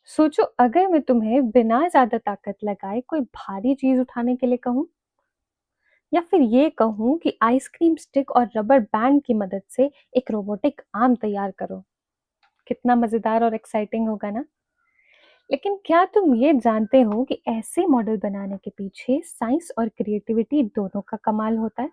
सोचो अगर मैं तुम्हें बिना ज्यादा ताकत लगाए कोई भारी चीज उठाने के लिए कहूं, या फिर ये कहूं कि आइसक्रीम स्टिक और रबर बैंड की मदद से एक रोबोटिक आर्म तैयार करो। कितना मजेदार और एक्साइटिंग होगा ना। लेकिन क्या तुम ये जानते हो कि ऐसे मॉडल बनाने के पीछे साइंस और क्रिएटिविटी दोनों का कमाल होता है।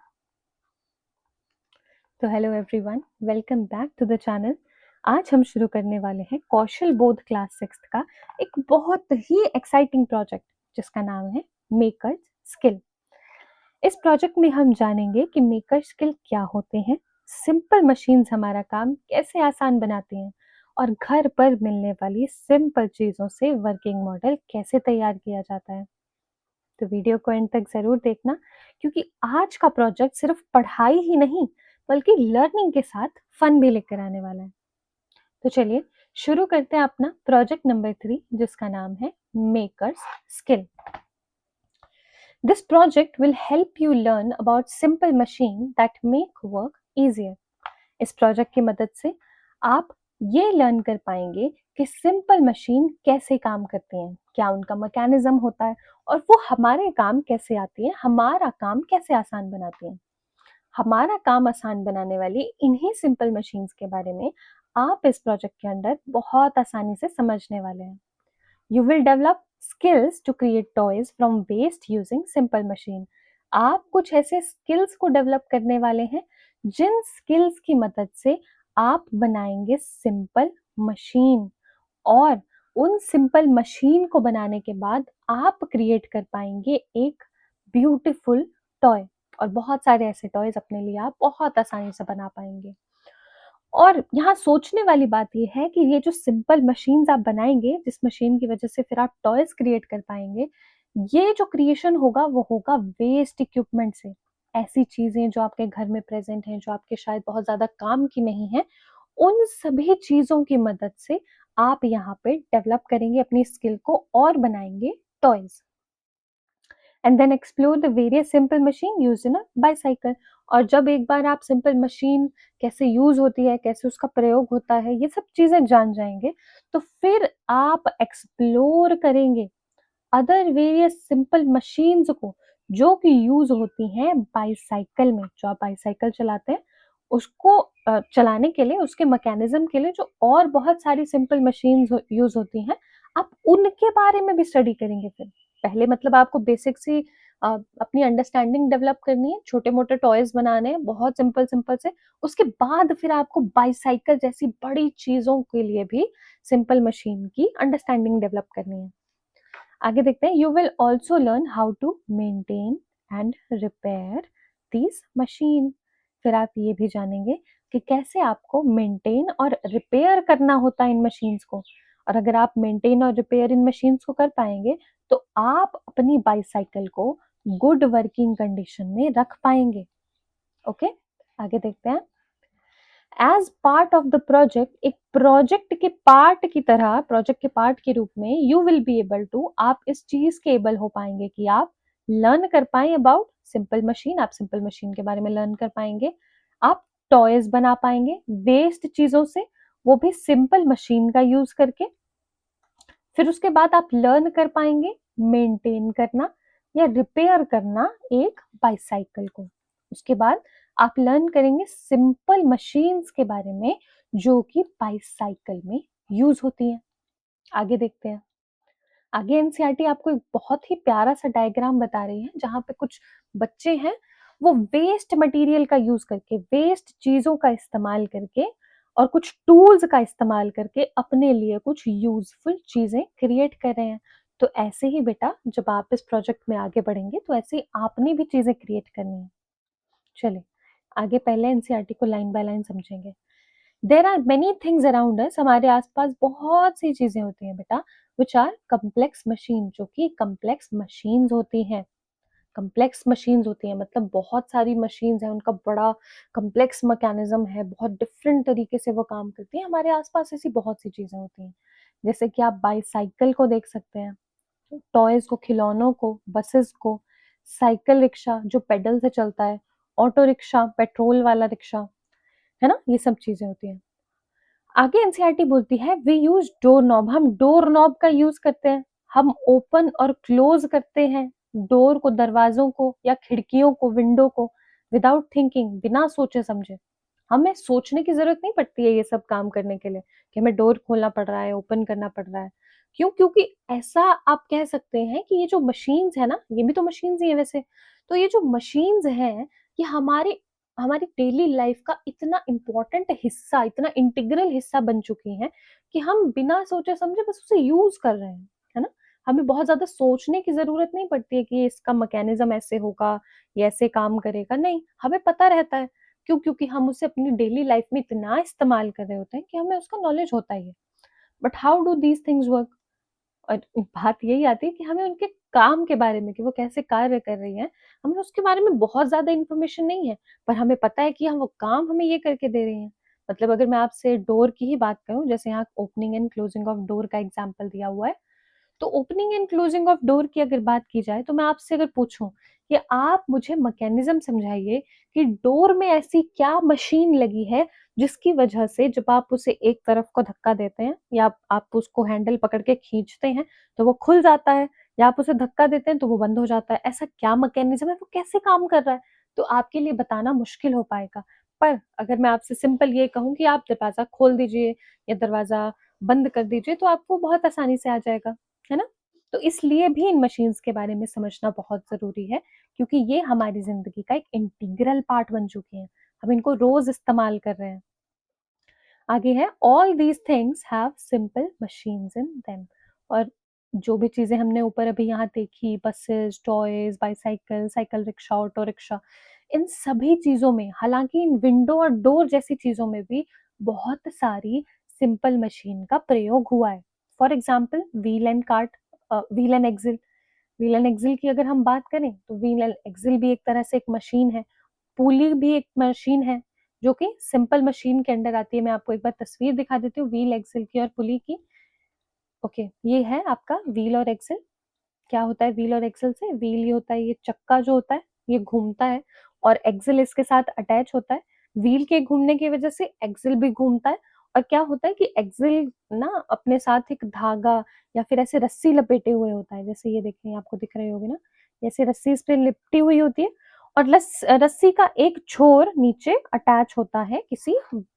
तो hello everyone, welcome back to the channel. आज हम शुरू करने वाले हैं कौशल बोध क्लास 6 का एक बहुत ही एक्साइटिंग प्रोजेक्ट जिसका नाम है मेकर्स स्किल। इस प्रोजेक्ट में हम जानेंगे कि मेकर स्किल क्या होते हैं, सिंपल मशीन्स हमारा काम कैसे आसान बनाती हैं और घर पर मिलने वाली सिंपल चीजों से वर्किंग मॉडल कैसे तैयार किया जाता है। तो वीडियो को एंड तक जरूर देखना, क्योंकि आज का प्रोजेक्ट सिर्फ पढ़ाई ही नहीं बल्कि लर्निंग के साथ फन भी लेकर आने वाला है। तो चलिए शुरू करते हैं अपना प्रोजेक्ट नंबर 3 जिसका नाम है makers skill. This project will help you learn about simple machine that make work easier. इस प्रोजेक्ट की मदद से आप ये लर्न कर पाएंगे कि सिंपल मशीन कैसे काम करती हैं, क्या उनका मैकेनिज्म होता है और वो हमारे काम कैसे आती है, हमारा काम कैसे आसान बनाती हैं। हमारा काम आसान बनाने वाली इन्हीं सिंपल मशीन्स के बारे में आप इस प्रोजेक्ट के अंदर बहुत आसानी से समझने वाले हैं। You will develop skills to create toys from waste using simple machine. आप कुछ ऐसे स्किल्स को डेवलप करने वाले हैं जिन स्किल्स की मदद से आप बनाएंगे सिंपल मशीन, और उन सिंपल मशीन को बनाने के बाद आप क्रिएट कर पाएंगे एक ब्यूटीफुल टॉय, और बहुत सारे ऐसे टॉयज अपने लिए आप बहुत आसानी से बना पाएंगे। और यहाँ सोचने वाली बात ये है कि ये जो सिंपल मशीन्स आप बनाएंगे, जिस मशीन की वजह से फिर आप टॉयज क्रिएट कर पाएंगे, ये जो क्रिएशन होगा वो होगा वेस्ट इक्विपमेंट से। ऐसी चीजें जो आपके घर में प्रेजेंट हैं, जो आपके शायद बहुत ज्यादा काम की नहीं है, उन सभी चीजों की मदद से आप यहाँ पे डेवलप करेंगे अपनी स्किल को और बनाएंगे toys. And then explore the various simple machine use in a bicycle. और जब एक बार आप सिंपल मशीन कैसे यूज होती है, कैसे उसका प्रयोग होता है, ये सब चीजें जान जाएंगे, तो फिर आप एक्सप्लोर करेंगे अदर वेरियस सिंपल मशीन्स को जो कि यूज होती हैं बाईसाइकिल में। जो आप बाईसाइकिल चलाते हैं उसको चलाने के लिए, उसके मैकेनिज्म के लिए जो और बहुत सारी सिंपल मशीन्स यूज होती हैं, आप उनके बारे में भी स्टडी करेंगे। फिर पहले मतलब आपको बेसिक सी अपनी अंडरस्टैंडिंग डेवलप करनी है, छोटे मोटे टॉयज बनाने हैं बहुत सिंपल सिंपल से। उसके बाद फिर आपको बाईसाइकिल जैसी बड़ी चीजों के लिए भी सिंपल मशीन की अंडरस्टैंडिंग डेवलप करनी है। आगे देखते हैं। You will also learn how to maintain and repair these machine. फिर आप ये भी जानेंगे कि कैसे आपको मेंटेन और रिपेयर करना होता है इन मशीन्स को। और अगर आप मेंटेन और रिपेयर इन मशीन्स को कर पाएंगे तो आप अपनी बाईसाइकिल को गुड वर्किंग कंडीशन में रख पाएंगे। ओके, आगे देखते हैं। As part of the project, एक प्रोजेक्ट के पार्ट की तरह, प्रोजेक्ट के पार्ट के रूप में you will be able to, आप इस चीज के एबल हो पाएंगे कि आप लर्न कर पाए अबाउट सिंपल मशीन। आप सिंपल मशीन के बारे में लर्न कर पाएंगे, आप टॉयज बना पाएंगे वेस्ट चीजों से, वो भी सिंपल मशीन का यूज करके। फिर उसके बाद आप लर्न कर पाएंगे मेंटेन करना या रिपेयर करना एक बाईसाइकिल को। उसके बाद आप लर्न करेंगे सिंपल मशीन्स के बारे में जो कि बाईसाइकिल में यूज होती हैं। आगे देखते हैं। आगे एनसीईआरटी आपको एक बहुत ही प्यारा सा डायग्राम बता रही है जहां पे कुछ बच्चे हैं, वो वेस्ट मटेरियल का यूज करके, वेस्ट चीजों का इस्तेमाल करके और कुछ टूल्स का इस्तेमाल करके अपने लिए कुछ यूजफुल चीजें क्रिएट कर रहे हैं। तो ऐसे ही बेटा, जब आप इस प्रोजेक्ट में आगे बढ़ेंगे तो ऐसे ही आपने भी चीजें क्रिएट करनी है। चलिए आगे पहले एनसीईआरटी को लाइन बाय लाइन समझेंगे। There are many things around us, हमारे आसपास बहुत सी चीजें होती हैं बेटा, विच आर कम्प्लेक्स मशीन, जो कि कम्प्लेक्स मशीन्स होती हैं। कम्प्लेक्स मशीन्स होती हैं मतलब बहुत सारी मशीन्स हैं, उनका बड़ा कम्प्लेक्स मैकेनिज्म है, बहुत डिफरेंट तरीके से वो काम करती हैं। हमारे आसपास ऐसी बहुत सी चीजें होती हैं, जैसे कि आप बाईसाइकिल को देख सकते हैं, टॉयज को, खिलौनों को, बसेस को, साइकिल रिक्शा जो पेडल से चलता है, ऑटो रिक्शा, पेट्रोल वाला रिक्शा, है ना, ये सब चीजें होती हैं। आगे एनसीईआरटी बोलती है वी यूज डोर नॉब, हम डोर नॉब का यूज करते हैं, हम ओपन और क्लोज करते हैं डोर को, दरवाजों को या खिड़कियों को, विंडो को, विदाउट थिंकिंग, बिना सोचे समझे। हमें सोचने की जरूरत नहीं पड़ती है ये सब काम करने के लिए कि हमें डोर खोलना पड़ रहा है, ओपन करना पड़ रहा है। क्यों? क्योंकि ऐसा आप कह सकते हैं कि ये जो मशीन्स है ना, ये भी तो मशीन्स ही है वैसे, तो ये जो मशीन्स हैं ये हमारे हमारी डेली लाइफ का इतना इम्पोर्टेंट हिस्सा, इतना इंटीग्रल हिस्सा बन चुकी हैं कि हम बिना सोचे समझे बस उसे यूज कर रहे हैं, है ना? हमें बहुत ज्यादा सोचने की जरूरत नहीं पड़ती है कि ये इसका मैकेनिज्म ऐसे होगा, ये ऐसे काम करेगा, नहीं, हमें पता रहता है। क्यों? क्योंकि हम उसे अपनी डेली लाइफ में इतना इस्तेमाल कर रहे होते हैं कि हमें उसका नॉलेज होता ही है। But how do these things work? और बात यही आती है कि हमें उनके काम के बारे में, कि वो कैसे कार्य कर रही हैं, हमें उसके बारे में बहुत ज़्यादा इन्फॉर्मेशन नहीं है, पर हमें पता है कि हम वो काम हमें ये करके दे रही हैं। मतलब अगर मैं आपसे डोर की ही बात करूँ, जैसे यहाँ opening and closing of door का एग्जांपल दिया हुआ है, तो opening and closing of door की अगर बात की जाए, तो मैं आपसे अगर पूछूं कि आप मुझे मैकेनिज्म समझाइए कि डोर में ऐसी क्या मशीन लगी है जिसकी वजह से जब आप उसे एक तरफ को धक्का देते हैं या आप उसको हैंडल पकड़ के खींचते हैं तो वो खुल जाता है, या आप उसे धक्का देते हैं तो वो बंद हो जाता है। ऐसा क्या मैकेनिज्म है, वो कैसे काम कर रहा है? तो आपके लिए बताना मुश्किल हो पाएगा। पर अगर मैं आपसे सिंपल ये कहूं कि आप दरवाजा खोल दीजिए या दरवाजा बंद कर दीजिए, तो आपको बहुत आसानी से आ जाएगा, है ना? तो इसलिए भी इन मशीन्स के बारे में समझना बहुत ज़रूरी है, क्योंकि ये हमारी ज़िंदगी का एक इंटीग्रल पार्ट बन चुकी हैं। हम इनको रोज़ इस्तेमाल कर रहे हैं। आगे है all these things have simple machines in them. और जो भी चीज़ें हमने ऊपर अभी यहाँ देखी, buses, toys, bicycle, cycle rickshaw, auto rickshaw, इन सभी चीज़ों में, हालाँकि इन विंडो और डोर जैसी चीज़ों में भी बहुत सारी सिंपल मशीन का प्रयोग हुआ है। For example wheel and axle. Wheel and axle की अगर हम बात करें तो व्हील एंड एक्सिल भी एक तरह से एक मशीन है। पुली भी एक मशीन है जो कि सिंपल मशीन के अंडर आती है। मैं आपको एक बार तस्वीर दिखा देती हूँ व्हील एक्सिल की और पुली की। ओके, ये है आपका व्हील और एक्सिल। क्या होता है व्हील और एक्सिल से? व्हील ये होता है, ये चक्का जो होता है ये घूमता है, और एक्सिल इसके साथ अटैच होता है। व्हील के घूमने की वजह से एक्सिल भी घूमता है। और क्या होता है कि एक्सिल ना अपने साथ एक धागा या फिर ऐसे रस्सी लपेटे हुए होता है, जैसे ये देखें, आपको दिख रही होगी ना, ऐसे रस्सी इस पे लिपटी हुई होती है, और रस्सी का एक छोर नीचे अटैच होता है किसी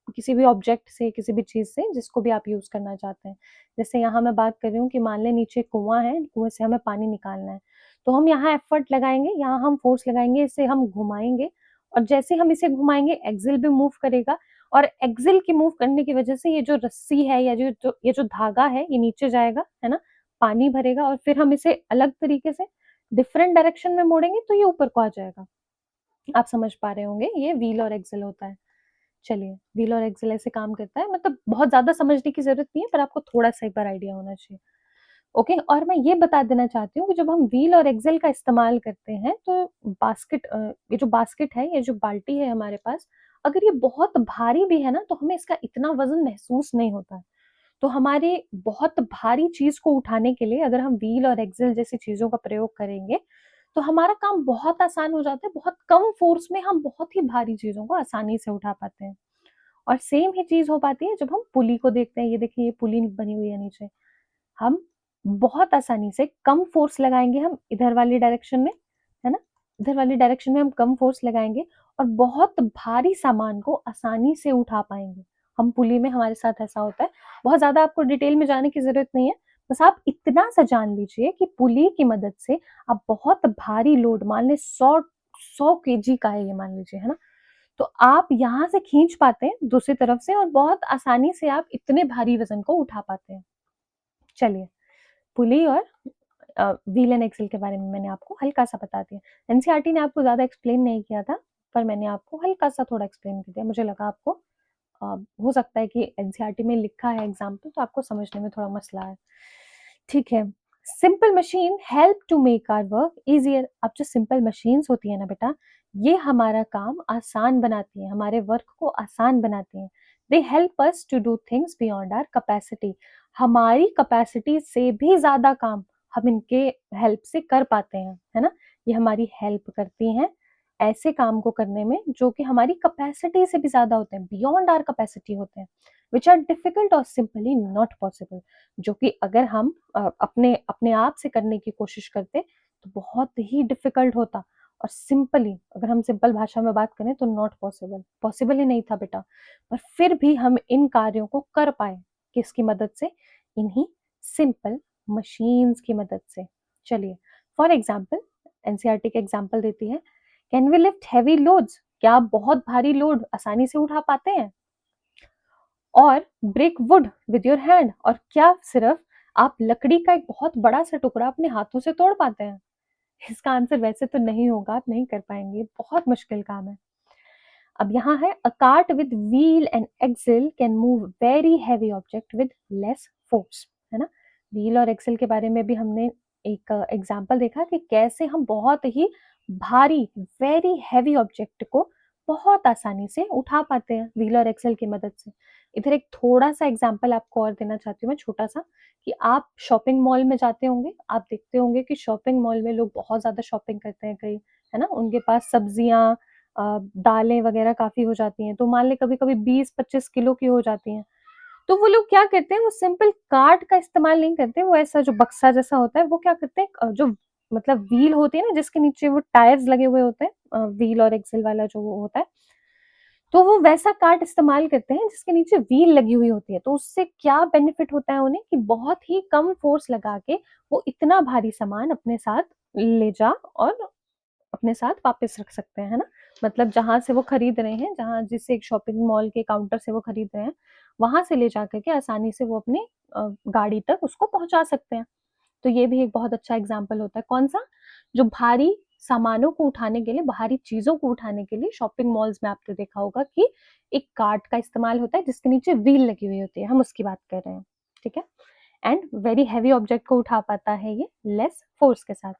किसी भी ऑब्जेक्ट से, किसी भी चीज से जिसको भी आप यूज करना चाहते हैं। जैसे यहाँ मैं बात कर रही हूँ कि मान लें नीचे कुआं है, कुएं से हमें पानी निकालना है, तो हम यहाँ एफर्ट लगाएंगे, यहाँ हम फोर्स लगाएंगे, इसे हम घुमाएंगे, और जैसे हम इसे घुमाएंगे एक्सिल भी मूव करेगा, और एक्सिल के मूव करने की वजह से ये जो रस्सी है या ये जो धागा है ये नीचे जाएगा, है ना, पानी भरेगा, और फिर हम इसे अलग तरीके से डिफरेंट डायरेक्शन में मोड़ेंगे तो ये ऊपर को आ जाएगा। आप समझ पा रहे होंगे, ये व्हील और एक्सिल होता है। चलिए, व्हील और एक्सिल ऐसे काम करता है, मतलब बहुत ज्यादा समझने की जरूरत नहीं है, पर आपको थोड़ा सा एक बार आइडिया होना चाहिए। ओके, और मैं ये बता देना चाहती हूँ कि जब हम व्हील और एक्सेल का इस्तेमाल करते हैं तो ये जो बास्केट है, ये जो बाल्टी है हमारे पास, अगर ये बहुत भारी भी है ना तो हमें इसका इतना वजन महसूस नहीं होता है। तो हमारे बहुत भारी चीज को उठाने के लिए अगर हम व्हील और एक्सेल जैसी चीजों का प्रयोग करेंगे तो हमारा काम बहुत आसान हो जाता है। बहुत कम फोर्स में हम बहुत ही भारी चीजों को आसानी से उठा पाते हैं। और सेम ही चीज हो पाती है जब हम पुली को देखते हैं। ये देखिए, ये पुली बनी हुई है नीचे, हम बहुत आसानी से कम फोर्स लगाएंगे, हम इधर वाली डायरेक्शन में, है ना, इधर वाली डायरेक्शन में हम कम फोर्स लगाएंगे और बहुत भारी सामान को आसानी से उठा पाएंगे। हम पुली में हमारे साथ ऐसा होता है। बहुत ज्यादा आपको डिटेल में जाने की जरूरत नहीं है, बस आप इतना सा जान लीजिए कि पुली की मदद से आप बहुत भारी लोड, मान ले 100 केजी का है ये, मान लीजिए, है ना, तो आप यहाँ से खींच पाते हैं दूसरी तरफ से, और बहुत आसानी से आप इतने भारी वजन को उठा पाते हैं। चलिए, पुली और व्हील एंड एक्सेल के बारे में मैंने आपको हल्का सा बता दिया। एनसीईआरटी ने आपको ज्यादा एक्सप्लेन नहीं किया था, पर मैंने आपको हल्का सा थोड़ा एक्सप्लेन कर दिया। मुझे लगा आपको हो सकता है कि एनसीईआरटी में लिखा है एग्जाम्पल, तो आपको समझने में थोड़ा मसला है। ठीक है, simple machine help to make our work easier. अब जो सिंपल मशीन्स होती है ना बेटा, ये हमारा काम आसान बनाती है, हमारे वर्क को आसान बनाती हैं। They help us to do things beyond our capacity. हमारी कैपेसिटी से भी ज्यादा काम हम इनके हेल्प से कर पाते हैं, है ना। ये हमारी हेल्प करती हैं ऐसे काम को करने में जो कि हमारी कैपेसिटी से भी ज़्यादा होते हैं, बियॉन्ड आवर कैपेसिटी होते हैं, व्हिच आर डिफिकल्ट और सिंपली नॉट पॉसिबल, जो कि अगर हम अपने अपने आप से करने की कोशिश करते तो बहुत ही डिफिकल्ट होता, और सिंपली अगर हम सिंपल भाषा में बात करें तो नॉट पॉसिबल, पॉसिबल ही नहीं था बेटा। पर फिर भी हम इन कार्यों को कर पाए, किसकी मदद से? इन्हीं सिंपल मशीन्स की मदद से। चलिए, फॉर एग्जाम्पल एनसीईआरटी का एग्जाम्पल देती है, can we lift heavy loads? क्या आप बहुत भारी लोड आसानी से उठा पाते हैं? और break wood with your hand? और क्या सिर्फ आप लकड़ी का एक बहुत बड़ा सा टुकड़ा अपने हाथों से तोड़ पाते हैं? इसका आंसर वैसे तो नहीं होगा, आप नहीं कर पाएंगे, बहुत मुश्किल काम है। अब यहाँ है, a cart with wheel and axle can move very heavy object with less force, है ना। व्हील और एक्सल के बारे में भी हमने एक एग्जाम्पल देखा कि कैसे हम बहुत ही भारी वेरी हैवी ऑब्जेक्ट को बहुत आसानी से उठा पाते हैं व्हील और एक्सल की मदद से। इधर एक थोड़ा सा एग्जाम्पल आपको और देना चाहती हूँ मैं, छोटा सा, कि आप शॉपिंग मॉल में जाते होंगे, आप देखते होंगे कि शॉपिंग मॉल में लोग बहुत ज्यादा शॉपिंग करते हैं कई, है ना, उनके पास सब्जियां दालें वगैरह काफ़ी हो जाती हैं, तो मान लें कभी-कभी 20-25 किलो की हो जाती हैं। तो वो लोग क्या करते हैं, वो सिंपल कार्ट का इस्तेमाल नहीं करते, वो ऐसा जो बक्सा जैसा होता है, वो क्या करते हैं, जो मतलब व्हील होती है ना, जिसके नीचे वो टायर्स लगे हुए होते हैं, व्हील और एक्सल वाला जो वो होता है, तो वो वैसा कार्ट इस्तेमाल करते हैं जिसके नीचे व्हील लगी हुई होती है। तो उससे क्या बेनिफिट होता है उन्हें, कि बहुत ही कम फोर्स लगा के वो इतना भारी सामान अपने साथ ले जा और अपने साथ वापस रख सकते हैं, है ना। मतलब जहां से वो खरीद रहे हैं, जहां जिस एक शॉपिंग मॉल के काउंटर से वो खरीद रहे हैं, वहां से ले जाकर के आसानी से वो अपने गाड़ी तक उसको पहुंचा सकते हैं। तो ये भी एक बहुत अच्छा एग्जाम्पल होता है। कौन सा? जो भारी सामानों को उठाने के लिए, भारी चीजों को उठाने के लिए शॉपिंग मॉल्स में आपने देखा होगा कि एक कार्ट का इस्तेमाल होता है जिसके नीचे व्हील लगी हुई होती है, हम उसकी बात कर रहे हैं, ठीक है। एंड वेरी हैवी ऑब्जेक्ट को उठा पाता है ये लेस फोर्स के साथ।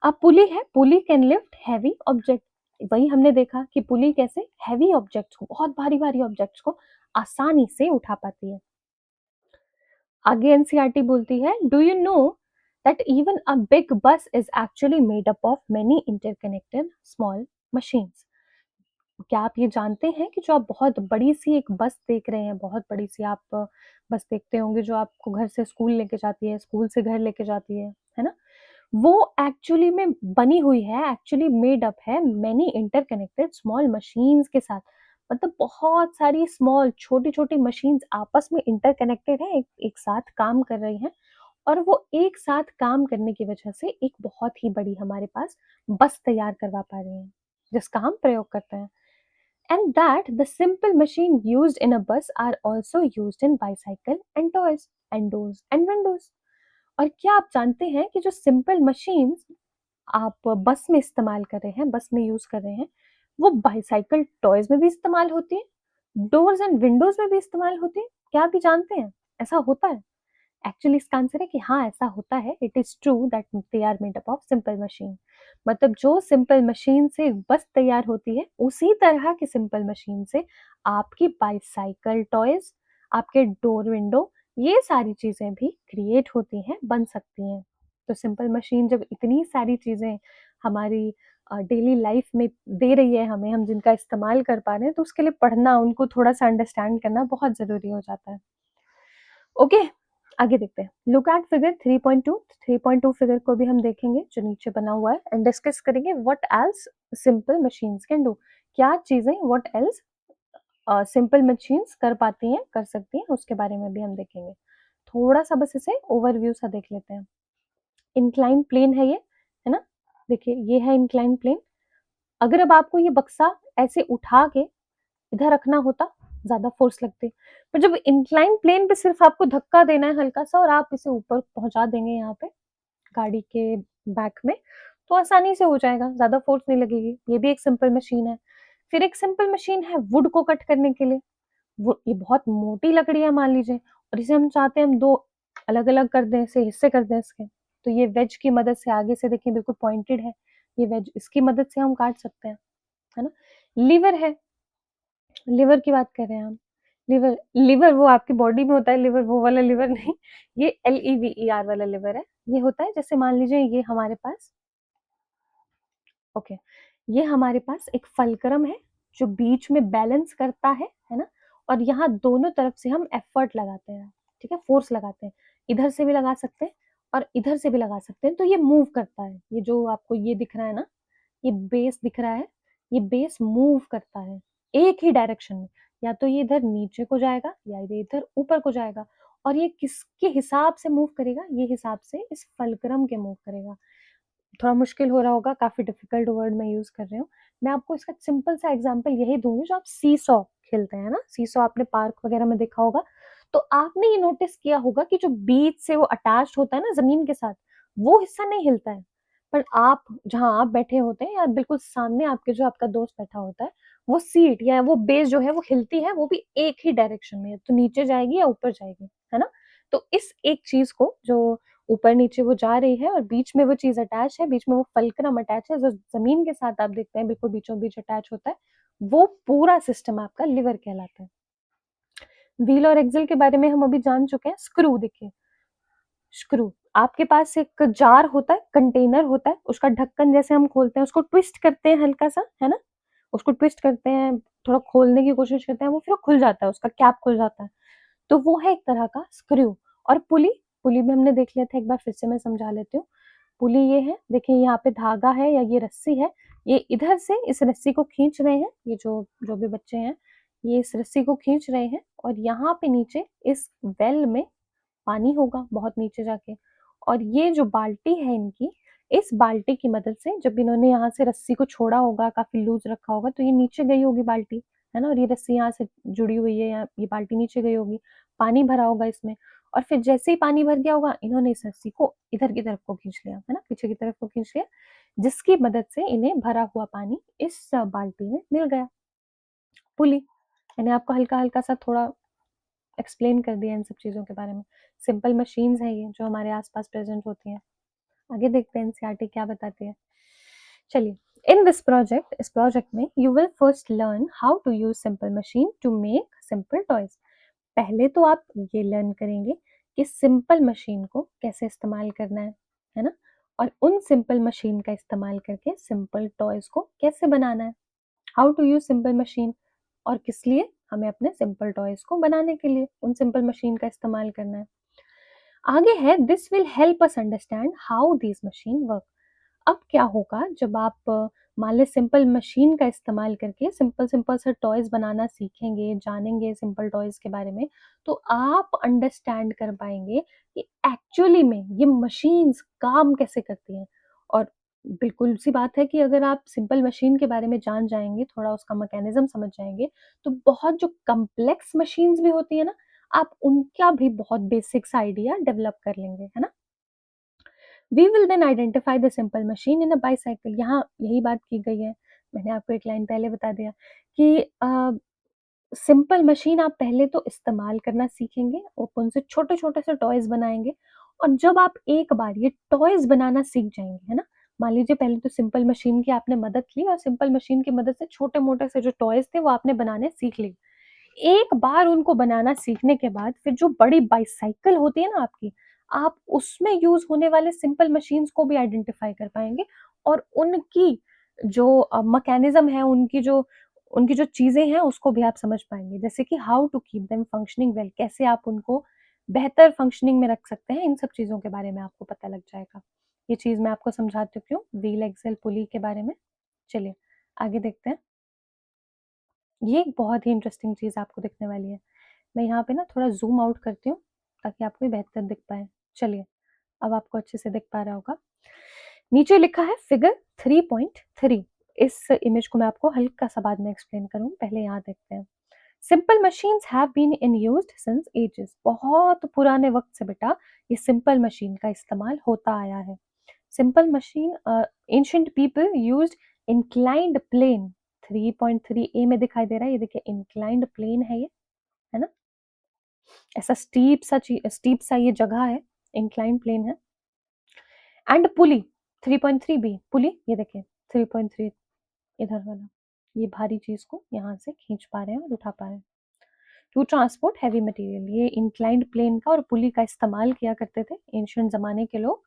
अब पुली है, पुली कैन लिफ्ट हैवी ऑब्जेक्ट। वही हमने देखा कि पुली कैसे हैवी ऑब्जेक्ट्स को, बहुत भारी भारी ऑब्जेक्ट्स को आसानी से उठा पाती है। आगे एनसीईआरटी बोलती है, do you know that even a big bus is actually made up of many interconnected small machines? क्या आप ये जानते हैं कि जो आप बहुत बड़ी सी एक बस देख रहे हैं, बहुत बड़ी सी आप बस देखते होंगे जो आपको घर से स्कूल लेके जाती है, स्कूल से घर लेके जाती है ना, वो एक्चुअली में बनी हुई है, एक्चुअली मेड अप है मेनी इंटरकनेक्टेड स्मॉल मशीन्स के साथ। मतलब बहुत सारी स्मॉल छोटी छोटी मशीन्स आपस में इंटरकनेक्टेड है, एक साथ काम कर रही हैं, और वो एक साथ काम करने की वजह से एक बहुत ही बड़ी हमारे पास बस तैयार करवा पा रही हैं, जिसका हम प्रयोग करते हैं। And that the simple machine used in a bus are also used in bicycle and toys and doors and windows. और क्या आप जानते हैं कि जो सिंपल मशीन्स आप बस में इस्तेमाल कर रहे हैं, बस में यूज कर रहे हैं, वो बाइसाइकिल टॉयज में भी इस्तेमाल होती है, डोर्स एंड विंडोज में भी इस्तेमाल होती है? क्या आप भी जानते हैं ऐसा होता है? एक्चुअली इसका आंसर है कि हाँ, ऐसा होता है। It is true that they are made up of simple machine. मतलब जो सिंपल मशीन से बस तैयार होती है, उसी तरह की सिंपल मशीन से आपकी बाइसाइकिल टॉयज, आपके डोर विंडो, ये सारी चीजें भी क्रिएट होती हैं, बन सकती हैं। तो सिंपल मशीन जब इतनी सारी चीजें हमारी डेली लाइफ में दे रही है हमें, हम जिनका इस्तेमाल कर पा रहे हैं, तो उसके लिए पढ़ना, उनको थोड़ा सा अंडरस्टैंड करना बहुत जरूरी हो जाता है। ओके, आगे देखते हैं। Look at figure 3.2। 3.2 फिगर को भी हम देखेंगे जो नीचे बना हुआ है, एंड डिस्कस करेंगे what else simple machines can do. क्या चीजें व्हाट एल्स सिंपल मशीन्स कर पाती हैं, कर सकती हैं, उसके बारे में भी हम देखेंगे। थोड़ा सा बस इसे ओवरव्यू सा देख लेते हैं। इंक्लाइन प्लेन है ये, है ना। देखिए ये है इंक्लाइन प्लेन। अगर अब आपको ये बक्सा ऐसे उठा के इधर रखना होता, ज्यादा फोर्स लगती, पर जब इंक्लाइन प्लेन पे सिर्फ आपको धक्का देना है हल्का सा, और आप इसे ऊपर पहुंचा देंगे यहाँ पे गाड़ी के बैक में, तो आसानी से हो जाएगा, ज्यादा फोर्स नहीं लगेगी। ये भी एक सिंपल मशीन है। फिर एक सिंपल मशीन है वुड को कट करने के लिए। वो ये बहुत मोटी लकड़ी है मान लीजिए, और इसे हम चाहते हैं हम दो अलग अलग कर दें, इसे हिस्से कर दें इसके, तो ये वेज की मदद से, आगे से देखिए बिल्कुल पॉइंटेड है ये वेज, इसकी मदद से हम काट सकते हैं, है ना। लीवर है, लिवर की बात कर रहे हैं हम। लिवर, लिवर वो आपकी बॉडी में होता है, लिवर वो वाला लिवर नहीं, ये LEVER वाला लिवर है। ये होता है जैसे मान लीजिए ये हमारे पास, ओके, ये हमारे पास एक फल्क्रम है जो बीच में बैलेंस करता है ना? और यहाँ दोनों तरफ से हम एफर्ट लगाते हैं, ठीक है? फोर्स लगाते हैं। इधर से भी लगा सकते हैं और इधर से भी लगा सकते हैं, तो ये मूव करता है। ये जो आपको ये दिख रहा है ना, ये बेस दिख रहा है, ये बेस मूव करता है एक ही डायरेक्शन में। या तो ये इधर नीचे को जाएगा या ये इधर ऊपर को जाएगा। और ये किसके हिसाब से मूव करेगा? ये हिसाब से इस फल्क्रम के मूव करेगा। थोड़ा मुश्किल हो रहा होगा, काफ़ी डिफ़िकल्ट वर्ड मैं यूज़ कर रही हूँ। मैं आपको इसका सिंपल सा एग्ज़ाम्पल यही दूँगी, जो आप सीसॉ खेलते हैं ना, सीसॉ आपने पार्क वग़ैरह में देखा होगा। तो आपने ये नोटिस किया होगा कि जो बीच से वो अटैच्ड होता है ना ज़मीन के साथ, वो हिस्सा नहीं हिलता है। पर आप जहाँ आप बैठे होते हैं या बिल्कुल सामने आपके जो आपका दोस्त बैठा होता है, वो सीट या वो बेस जो है वो हिलती है, वो भी एक ही डायरेक्शन में, तो नीचे जाएगी या ऊपर जाएगी, है ना? तो इस एक चीज़ को जो ऊपर-नीचे वो जा रही है और बीच में वो चीज़ अटैच है, बीच में वो फल्क्रम अटैच है, जो ज़मीन के साथ आप देखते हैं बिल्कुल बीचों-बीच अटैच होता है, वो पूरा सिस्टम आपका लिवर कहलाता है। व्हील और एक्सेल के बारे में हम अभी जान चुके हैं। स्क्रू देखिए, स्क्रू आपके पास एक जार होता है, कंटेनर होता है, उसका ढक्कन जैसे हम खोलते हैं, उसको ट्विस्ट करते हैं हल्का-सा, है ना? उसको ट्विस्ट करते हैं, थोड़ा खोलने की कोशिश करते हैं, वो फिर खुल जाता है, उसका कैप खुल जाता है। तो वो है एक तरह का स्क्रू। और पुली, पुली भी हमने देख लिया था, एक बार फिर से मैं समझा लेती हूँ। पुली ये है, देखिए यहाँ पे धागा है या ये रस्सी है, ये इधर से इस रस्सी को खींच रहे हैं, ये जो जो भी बच्चे हैं, ये इस रस्सी को खींच रहे हैं और यहाँ पे नीचे इस वेल में पानी होगा बहुत नीचे जाके। और ये जो बाल्टी है इनकी, इस बाल्टी की मदद से जब इन्होंने यहाँ से रस्सी को छोड़ा होगा, काफ़ी लूज़ रखा होगा, तो ये नीचे गई होगी बाल्टी, है ना? और ये रस्सी यहाँ से जुड़ी हुई है या ये बाल्टी नीचे गई होगी, पानी भरा होगा इसमें और फिर जैसे ही पानी भर गया होगा, इन्होंने इस रस्सी को इधर की तरफ को खींच लिया, है ना? पीछे की तरफ को खींच लिया, जिसकी मदद से इन्हें भरा हुआ पानी इस बाल्टी में मिल गया। पुली, मैंने आपको हल्का-हल्का सा थोड़ा एक्सप्लेन कर दिया इन सब चीज़ों के बारे में। सिंपल मशीन्स हैं ये जो हमारे आस-पास प्रेज़ेंट होती हैं। आगे देखते हैं एनसीईआरटी क्या बताती है। चलिए, इन दिस प्रोजेक्ट, इस प्रोजेक्ट में you will first learn how to use simple machine to make simple toys. पहले तो आप ये लर्न करेंगे कि सिंपल मशीन को कैसे इस्तेमाल करना है ना? और उन सिंपल मशीन का इस्तेमाल करके सिंपल टॉयज़ को कैसे बनाना है। How to use simple machine और किस लिए? हमें अपने सिंपल टॉयज़ को बनाने के लिए उन सिंपल मशीन का इस्तेमाल करना है। आगे है this will help us understand how this machine work. अब क्या होगा जब आप मान लें सिंपल मशीन का इस्तेमाल करके सिंपल सिंपल से टॉयज़ बनाना सीखेंगे, जानेंगे सिंपल टॉयज़ के बारे में, तो आप अंडरस्टैंड कर पाएँगे कि एक्चुअली में ये मशीन्स काम कैसे करती हैं। और बिल्कुल सी बात है कि अगर आप सिंपल मशीन के बारे में जान जाएँगे, थोड़ा उसका मैकेनिज़्म समझ जाएँगे, तो बहुत जो कॉम्प्लेक्स मशीन्स भी होती है ना, आप उनका भी बहुत बेसिक्स आइडिया डेवलप कर लेंगे, है ना? We will then identify the simple machine in a bicycle. यहाँ यही बात की गई है। मैंने आपको एक लाइन पहले बता दिया कि सिंपल मशीन आप पहले तो इस्तेमाल करना सीखेंगे और उनसे छोटे-छोटे से टॉयज़ बनाएँगे और जब आप एक बार ये टॉयज़ बनाना सीख जाएँगे, है ना? मान लीजिए पहले तो सिंपल मशीन की आपने मदद ली और सिंपल मशीन की मदद से छोटे-मोटे से जो टॉयज़ थे वो आपने बनाने सीख लिए। एक बार उनको बनाना सीखने के बाद फिर जो बड़ी बाइसाइकिल होती है ना आपकी, आप उसमें यूज़ होने वाले सिंपल मशीन्स को भी आइडेंटिफ़ाई कर पाएँगे और उनकी जो मैकेनिज़्म है, उनकी जो चीज़ें हैं उसको भी आप समझ पाएँगे। जैसे कि how to keep them functioning well, कैसे आप उनको बेहतर फंक्शनिंग में रख सकते हैं, इन सब चीज़ों के बारे में आपको पता लग जाएगा। ये चीज़ मैं आपको समझा चुकी हूँ, व्हील, एक्सेल, पुली के बारे में। चलिए, आगे देखते हैं। ये एक बहुत ही इंटरेस्टिंग चीज़ आपको दिखने वाली है। मैं यहाँ पे ना थोड़ा ज़ूम आउट करती हूँ, ताकि आपको ये बेहतर दिख पाए। चलिए, अब आपको अच्छे से दिख पा रहा होगा। नीचे लिखा है फिगर 3.3। इस इमेज को मैं आपको हल्का-सा बाद में एक्सप्लेन करूँगी, पहले यहाँ देखते हैं। Simple machines have been in used since ages. बहुत पुराने वक़्त से बेटा ये सिंपल मशीन का इस्तेमाल होता आया है। Simple machine ancient people used inclined plane. 3.3 A में दिखाई दे रहा है, ये देखिए इंक्लाइंड प्लेन है ये, है ना? ऐसा स्टीप सा ये जगह है, इंक्लाइंड प्लेन है। एंड पुली 3.3 बी, पुली ये देखिए 3.3 इधर वाला, ये भारी चीज़ को यहाँ से खींच पा रहे हैं और उठा पा रहे हैं। टू ट्रांसपोर्ट हैवी मटेरियल, ये इंक्लाइंड प्लेन का और पुली का इस्तेमाल किया करते थे एंशिएंट ज़माने के लोग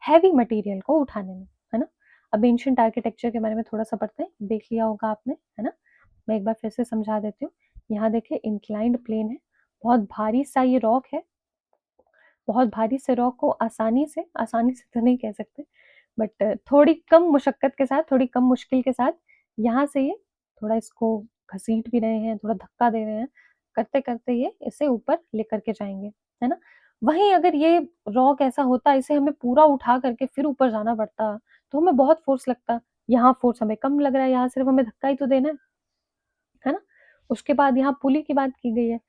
हैवी मटेरियल को उठाने में, है ना? अब एंशिएंट आर्किटेक्चर के बारे में थोड़ा-सा पढ़ते हैं, देख लिया होगा आपने, है ना? मैं एक बार फिर से समझा देती हूँ। यहाँ देखिए इंक्लाइंड प्लेन है, बहुत भारी सा ये रॉक है, बहुत भारी से रॉक को आसानी से तो नहीं कह सकते, बट थोड़ी कम मशक्कत के साथ, थोड़ी कम मुश्किल के साथ यहाँ से ये थोड़ा इसको घसीट भी रहे हैं, थोड़ा धक्का दे रहे हैं, करते-करते ये इसे ऊपर लेकर के जाएँगे, है ना? वहीं अगर ये रॉक ऐसा होता, इसे हमें पूरा उठा करके फिर ऊपर जाना पड़ता, तो हमें बहुत फ़ोर्स लगता। यहाँ फ़ोर्स हमें कम लग रहा है, यहाँ सिर्फ़ हमें धक्का ही तो देना है ना? उसके बाद यहाँ पुली की बात की गई है।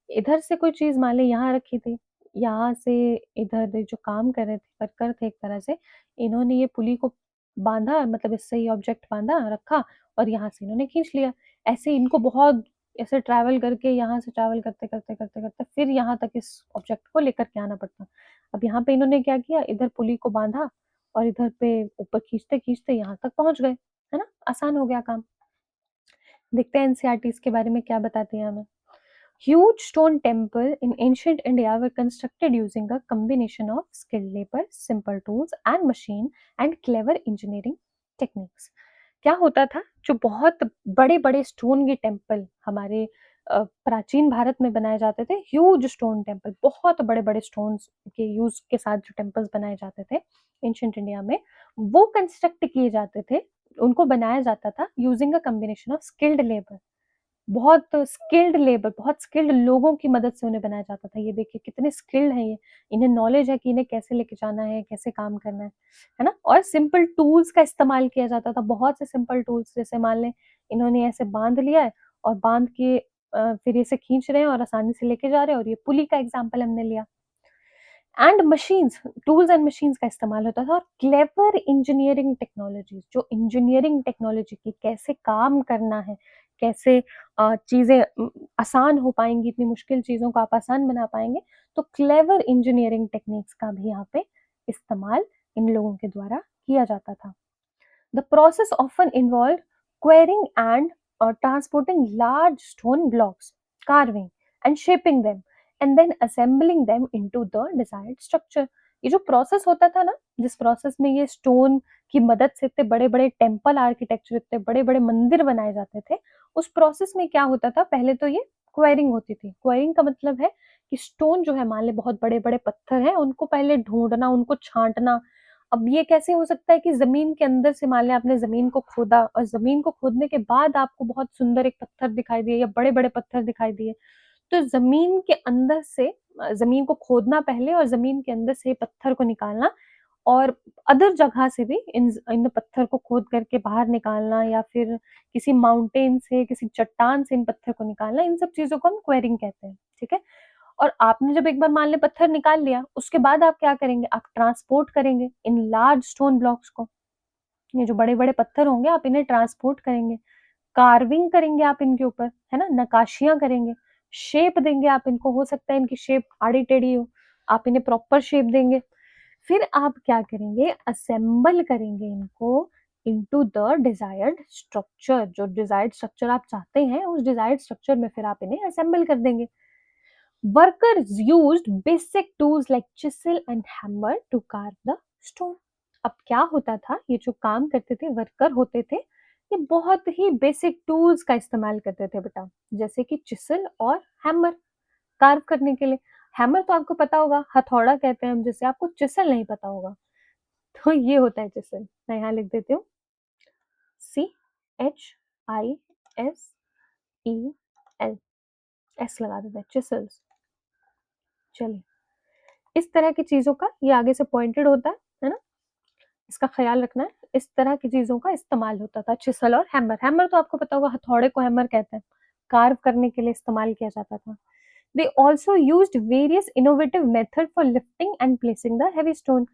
इधर से कोई चीज़ मान लें यहाँ रखी थी, यहाँ से इधर जो काम कर रहे थे, वर्कर थे एक तरह से, इन्होंने ये पुली को बाँधा, मतलब इससे ये ऑब्जेक्ट बाँधा, रखा और यहाँ से इन्होंने खींच लिया। ऐसे इनको बहुत ऐसे ट्रैवल करके यहाँ से ट्रैवल करते फिर यहाँ तक इस ऑब्जेक्ट को लेकर के आना पड़ता। अब यहाँ पे इन्होंने क्या किया, इधर पुली को बाँधा और इधर पे ऊपर खींचते-खींचते यहाँ तक पहुँच गए, है ना? आसान हो गया काम। देखते हैं एनसीईआरटी इसके बारे में क्या बताती है हमें। Huge stone temple in ancient India were constructed using a combination of skilled labor, simple tools and machine and clever engineering techniques. क्या होता था, जो बहुत बड़े-बड़े स्टोन के टेम्पल हमारे प्राचीन भारत में बनाए जाते थे, ह्यूज स्टोन टेम्पल, बहुत बड़े-बड़े स्टोन्स के यूज़ के साथ जो टेम्पल्स बनाए जाते थे एंशिएंट इंडिया में, वो कंस्ट्रक्ट किए जाते थे, उनको बनाया जाता था using a combination of skilled labour. बहुत स्किल्ड लोगों की मदद से उन्हें बनाया जाता था। ये देखिए कितने स्किल्ड हैं ये, इन्हें नॉलेज है कि इन्हें कैसे लेके जाना है, कैसे काम करना है ना? और सिंपल टूल्स का इस्तेमाल किया जाता था, बहुत से सिंपल टूल्स, जैसे मान लें इन्होंने ऐसे बाँध लिया है और बाँध के फिर इसे खींच रहे हैं और आसानी से लेके जा रहे हैं, और ये पुली का एग्ज़ाम्पल हमने लिया। And machines, tools and machines का इस्तेमाल होता था, और क्लेवर इंजीनियरिंग टेक्नोलॉजीज़, जो इंजीनियरिंग टेक्नोलॉजी की कैसे काम करना है, कैसे चीज़ें आसान हो पाएँगी, इतनी मुश्किल चीज़ों को आप आसान बना पाएँगे, तो क्लेवर इंजीनियरिंग टेक्निक्स का भी यहाँ पे इस्तेमाल इन लोगों के द्वारा किया जाता था। The process often involved quarrying and transporting large stone blocks, carving and shaping them, and then assembling them into the desired structure. ये जो प्रोसेस होता था ना, जिस प्रोसेस में ये स्टोन की मदद से इतने बड़े-बड़े टेम्पल आर्किटेक्चर, इतने बड़े-बड़े मंदिर बनाए जाते थे, उस प्रोसेस में क्या होता था, पहले तो ये क्वेरिंग होती थी। क्वेरिंग का मतलब है कि स्टोन जो है, मान लें बहुत बड़े-बड़े पत्थर हैं, उनको पहले ढूँढना, उनको छाँटना। अब ये कैसे हो सकता है कि ज़मीन के अंदर से, मान लें आपने ज़मीन को खोदा और ज़मीन को खोदने के बाद आपको बहुत सुंदर एक पत्थर दिखाई दिए या बड़े-बड़े पत्थर दिखाई दिए। तो ज़मीन के अंदर से ज़मीन को खोदना पहले, और ज़मीन के अंदर से पत्थर को निकालना, और अदर जगह से भी इन पत्थर को खोद करके बाहर निकालना, या फिर किसी माउंटेन से, किसी चट्टान से इन पत्थर को निकालना, इन सब चीज़ों को हम क्वेरिंग कहते हैं, ठीक है? और आपने जब एक बार मान लें पत्थर निकाल लिया, उसके बाद आप क्या करेंगे? आप ट्रांसपोर्ट करेंगे इन लार्ज स्टोन ब्लॉक्स को। ये जो बड़े-बड़े पत्थर होंगे, आप इन्हें ट्रांसपोर्ट करेंगे, कार्विंग करेंगे आप इनके ऊपर, है ना? नक्काशियाँ करेंगे, शेप देंगे आप इनको, हो सकता है इनकी शेप आड़ी-टेढ़ी हो, आप इन्हें प्रॉपर शेप देंगे। फिर आप क्या करेंगे? असेंबल करेंगे इनको इंटू द डिज़ायर्ड स्ट्रक्चर, जो डिज़ायर्ड स्ट्रक्चर आप चाहते हैं, उस डिज़ायर्ड स्ट्रक्चर में फिर आप इन्हें असेंबल कर देंगे। Workers used basic tools like chisel and hammer to carve the stone. अब क्या होता था, ये जो काम करते थे वर्कर होते थे, ये बहुत ही बेसिक टूल्स का इस्तेमाल करते थे बेटा, जैसे कि चिसल और हैमर, कार्व करने के लिए। हैमर तो आपको पता होगा, हथौड़ा कहते हैं हम जिसे, आपको चिसल नहीं पता होगा, तो ये होता है चिसल। मैं यहाँ लिख देती हूँ, CHISEL, एस लगा देते हैं, चिसल्स। चलिए, इस तरह की चीज़ों का, ये आगे से पॉइंटेड होता है ना? इसका ख़्याल रखना है। इस तरह की चीज़ों का इस्तेमाल होता था, चिसल और हैमर। हैमर तो आपको पता होगा, हथौड़े को हैमर कहते हैं। कार्व करने के लिए इस्तेमाल किया जाता था। They also used various innovative method for lifting and placing the heavy stone.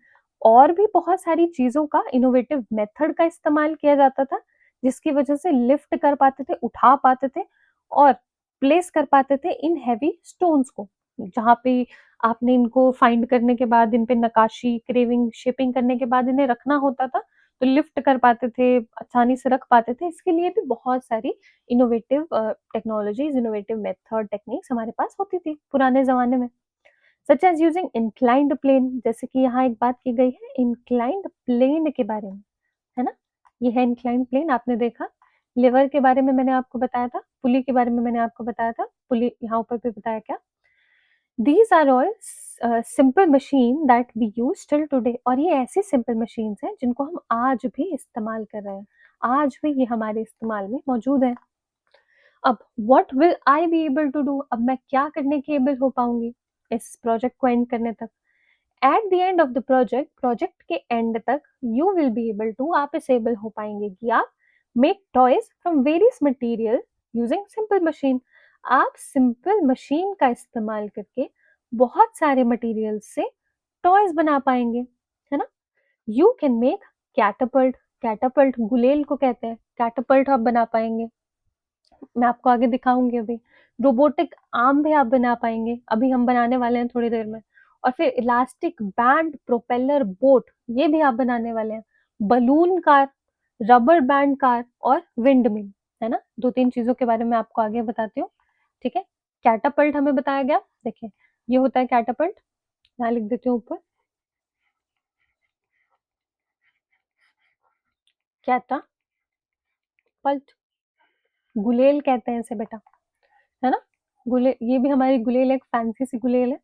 और भी बहुत सारी चीज़ों का इनोवेटिव मेथड का इस्तेमाल किया जाता था, जिसकी वजह से लिफ्ट कर पाते थे, उठा पाते थे और प्लेस कर पाते थे इन हेवी स्टोन्स को। जहाँ पे आपने इनको फाइंड करने के बाद, इन पे नक्काशी, क्रेविंग, शेपिंग करने के बाद इन्हें रखना होता था, तो लिफ्ट कर पाते थे, आसानी से रख पाते थे। इसके लिए भी बहुत सारी innovative technologies, innovative method, techniques हमारे पास होती थी पुराने ज़माने में। Such as using inclined plane, जैसे कि यहाँ एक बात की गई है इंक्लाइंड प्लेन के बारे में। है ना? ये है इंक्लाइंड प्लेन आपने देखा। लिवर के बारे में मैंने आपको बताया था, पुली के बारे में मैंने आपको बताया था, पुली यहाँ ऊपर पे बताया क्या? These are all simple machine that we use till today और ये ऐसी सिंपल मशीन्स हैं जिनको हम आज भी इस्तेमाल कर रहे हैं। आज भी ये हमारे इस्तेमाल में मौजूद हैं। अब what will I be able to do? अब मैं क्या करने की एबल हो पाऊँगी इस प्रोजेक्ट को एंड करने तक? At the end of the project, project के एंड तक you will be able to, आप इस एबल हो पाएंगे कि आप make toys from various material using simple machine. आप सिंपल मशीन का इस्तेमाल करके बहुत सारे मटेरियल से टॉयज बना पाएंगे, है ना? You can make catapult, catapult गुलेल को कहते हैं, कैटापल्ट आप बना पाएंगे। मैं आपको आगे दिखाऊंगी अभी। रोबोटिक आर्म भी आप बना पाएंगे, अभी हम बनाने वाले हैं थोड़ी देर में। और फिर इलास्टिक बैंड प्रोपेलर बोट, ये भी आप बनाने वाले हैं। Balloon car, rubber band car और विंड मिल, है ना? दो तीन चीजों के बारे में आपको आगे बताती हूँ, ठीक है? कैटापल्ट हमें बताया गया, देखिए ये होता है कैटापल्ट, यहाँ लिख देती हूँ ऊपर, कैटापल्ट, गुलेल कहते हैं इसे बेटा, है ना? गुले ये भी हमारी गुलेल एक फैंसी सी गुलेल है।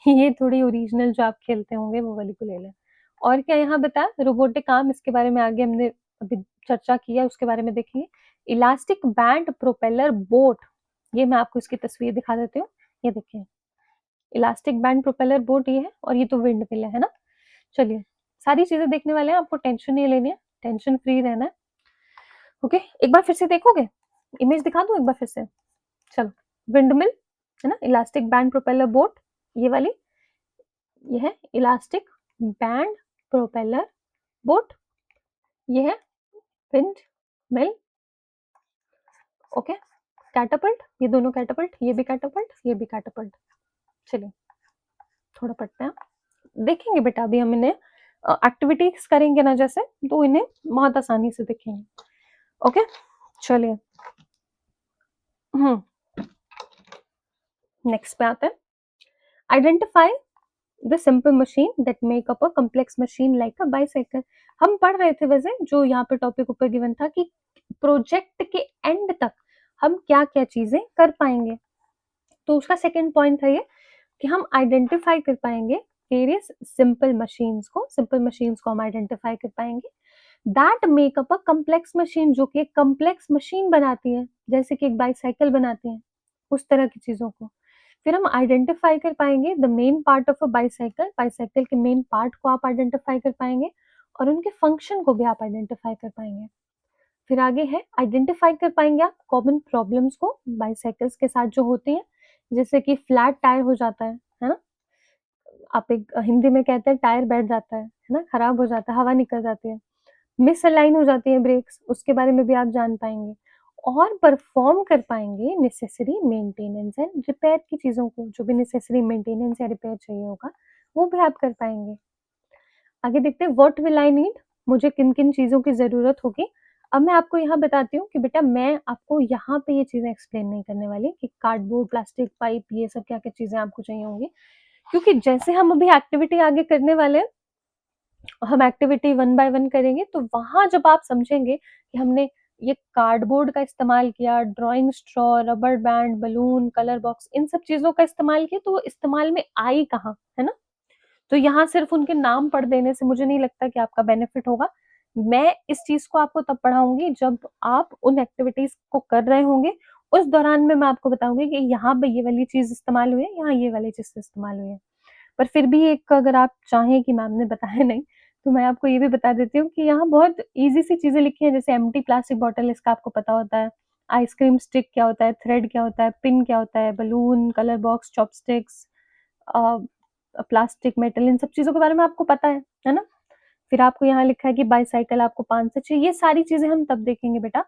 ये थोड़ी ओरिजिनल जो आप खेलते होंगे वो वाली गुलेल है। और क्या यहाँ बताया? रोबोटिक आर्म, इसके बारे में आगे हमने अभी चर्चा की है, उसके बारे में देखेंगे। इलास्टिक बैंड प्रोपेलर बोट, ये मैं आपको इसकी तस्वीर दिखा देती हूँ। ये देखिए, इलास्टिक बैंड प्रोपेलर बोट ये है, और ये तो विंड मिल है ना? चलिए, सारी चीजें देखने वाले हैं, आपको टेंशन नहीं लेनी है, टेंशन फ्री रहना है। ओके, एक बार फिर से देखोगे? इमेज दिखा दूं एक बार फिर से? चलो, विंडमिल, है ना? इलास्टिक बैंड प्रोपेलर बोट, ये वाली, ये है इलास्टिक बैंड प्रोपेलर बोट, ये है विंड मिल। ओके, कैटापल्ट, ये दोनों कैटापल्ट, ये भी कैटापल्ट, ये भी कैटापल्ट। चलिए थोड़ा पढ़ते हैं, देखेंगे बेटा अभी हम इन्हें एक्टिविटीज करेंगे ना जैसे, तो इन्हें बहुत आसानी से देखेंगे। ओके, चलिए नेक्स्ट पे आते हैं। Identify the simple machine that make up a complex machine like a bicycle. हम पढ़ रहे थे वैसे, जो यहाँ पे टॉपिक ऊपर गिवन था कि प्रोजेक्ट के एंड तक हम क्या क्या चीजें कर पाएंगे। तो उसका सेकंड पॉइंट था ये कि हम आइडेंटिफाई कर पाएंगे वेरियस सिंपल मशीन्स को हम आइडेंटिफाई कर पाएंगे that make up a complex machine, जो कि एक कम्प्लेक्स मशीन बनाती है, जैसे कि एक बाइसाइकिल बनाती है, उस तरह की चीजों को। फिर हम आइडेंटिफाई कर पाएंगे the main part of a bicycle, bicycle के मेन पार्ट को आप आइडेंटिफाई कर पाएंगे और उनके फंक्शन को भी आप आइडेंटिफाई कर पाएंगे। फिर आगे है, आइडेंटिफाई कर पाएंगे आप कॉमन प्रॉब्लम्स को बाइसाइकिल्स के साथ जो होती हैं, जैसे कि फ्लैट टायर हो जाता है ना? आप एक हिंदी में कहते हैं टायर बैठ जाता है ना? खराब हो जाता है, हवा निकल जाती है, मिसअलाइन हो जाती है ब्रेक्स, उसके बारे में भी आप जान पाएंगे। और परफॉर्म कर पाएंगे नेसेसरी मेंटेनेंस एंड रिपेयर की चीजों को, जो भी नेसेसरी मेंटेनेंस या रिपेयर चाहिए होगा वो भी आप कर पाएंगे। आगे देखते हैं, व्हाट विल आई नीड, मुझे किन किन चीजों की जरूरत होगी। अब मैं आपको यहाँ बताती हूँ कि बेटा मैं आपको यहाँ पे ये चीजें एक्सप्लेन नहीं करने वाली कि कार्डबोर्ड, प्लास्टिक, पाइप, ये सब क्या क्या चीजें आपको चाहिए होंगी, क्योंकि जैसे हम अभी एक्टिविटी आगे करने वाले हैं, हम एक्टिविटी वन बाय वन करेंगे, तो वहां जब आप समझेंगे कि हमने ये कार्डबोर्ड का इस्तेमाल किया, drawing straw, rubber band, balloon, colour box, इन सब चीजों का इस्तेमाल किया, तो वो इस्तेमाल में आई कहाँ, है ना? तो यहाँ सिर्फ उनके नाम पढ़ देने से मुझे नहीं लगता कि आपका बेनिफिट होगा। मैं इस चीज को आपको तब पढ़ाऊंगी जब आप उन एक्टिविटीज को कर रहे होंगे, उस दौरान में मैं आपको बताऊंगी कि यहाँ पे ये वाली चीज इस्तेमाल हुई है, यहाँ ये वाली चीज इस्तेमाल हुई है। पर फिर भी एक, अगर आप चाहें कि मैम ने बताया नहीं, तो मैं आपको ये भी बता देती हूँ कि यहाँ बहुत ईजी सी चीजें लिखी हैं, जैसे एम्प्टी प्लास्टिक बॉटल, इसका आपको पता होता है। आइसक्रीम स्टिक क्या होता है, थ्रेड क्या होता है, पिन क्या होता है, balloon, colour box, chopsticks, plastic, metal, इन सब चीजों के बारे में आपको पता है ना? फिर आपको यहाँ लिखा है कि बाईसाइकिल आपको 5 से 6, ये सारी चीजें हम तब देखेंगे बेटा,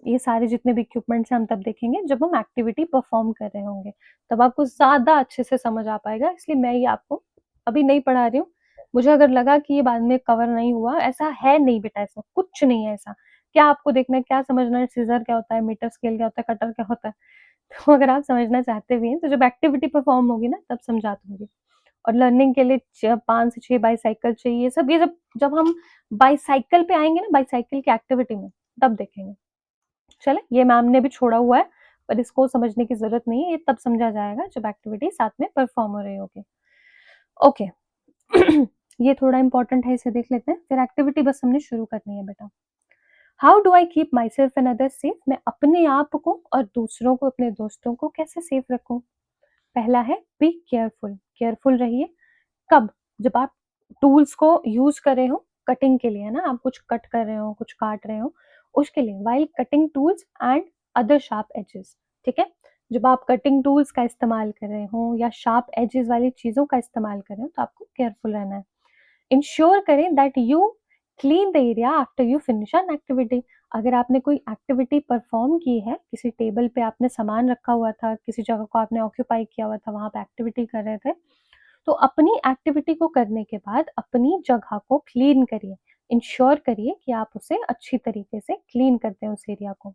ये सारे जितने भी इक्विपमेंट्स हैं हम तब देखेंगे जब हम एक्टिविटी परफॉर्म कर रहे होंगे, तब आपको ज्यादा अच्छे से समझ आ पाएगा, इसलिए मैं ये आपको अभी नहीं पढ़ा रही हूँ। मुझे अगर लगा कि ये बाद में कवर नहीं हुआ, ऐसा है नहीं बेटा, ऐसा कुछ नहीं है। ऐसा क्या आपको देखना है, क्या समझना है, सीजर क्या होता है, मीटर स्केल क्या होता है, कटर क्या होता है, तो अगर आप समझना चाहते भी हैं तो जब एक्टिविटी परफॉर्म होगी ना तब समझा दूंगी। और लर्निंग के लिए 5 से 6 बाईसाइकिल चाहिए, सब ये जब हम बाईसाइकिल पे आएँगे ना, बाईसाइकिल की एक्टिविटी में, तब देखेंगे। चलें, ये मैम ने भी छोड़ा हुआ है, पर इसको समझने की ज़रूरत नहीं है, ये तब समझा जाएगा जब एक्टिविटी साथ में परफ़ॉर्म हो रही होगी। ओके। ये थोड़ा इम्पोर्टेंट है, इसे देख लेते हैं, फिर एक्टिविटी बस हमने शुरू करनी है बेटा। How do I keep my self and others safe? मैं अपने आप को और दूसरों को, अपने दोस्तों को कैसे सेफ रखूं? पहला है बी केयरफुल। केयरफुल रहिए। कब? जब आप टूल्स को यूज कर रहे हो कटिंग के लिए, है ना, आप कुछ कट कर रहे हो, कुछ काट रहे हो, उसके लिए while cutting tools and other sharp edges. ठीक है, जब आप कटिंग टूल्स का इस्तेमाल कर रहे हो या शार्प एजेस वाली चीजों का इस्तेमाल कर रहे हो, तो आपको केयरफुल रहना है। इंश्योर करें that you clean the area after you finish an activity. अगर आपने कोई एक्टिविटी परफॉर्म की है, किसी टेबल पे आपने सामान रखा हुआ था, किसी जगह को आपने ऑक्यूपाई किया हुआ था, वहां पे एक्टिविटी कर रहे थे, तो अपनी एक्टिविटी को करने के बाद अपनी जगह को क्लीन करिए। इंश्योर करिए कि आप उसे अच्छी तरीके से क्लीन करते हैं उस एरिया को।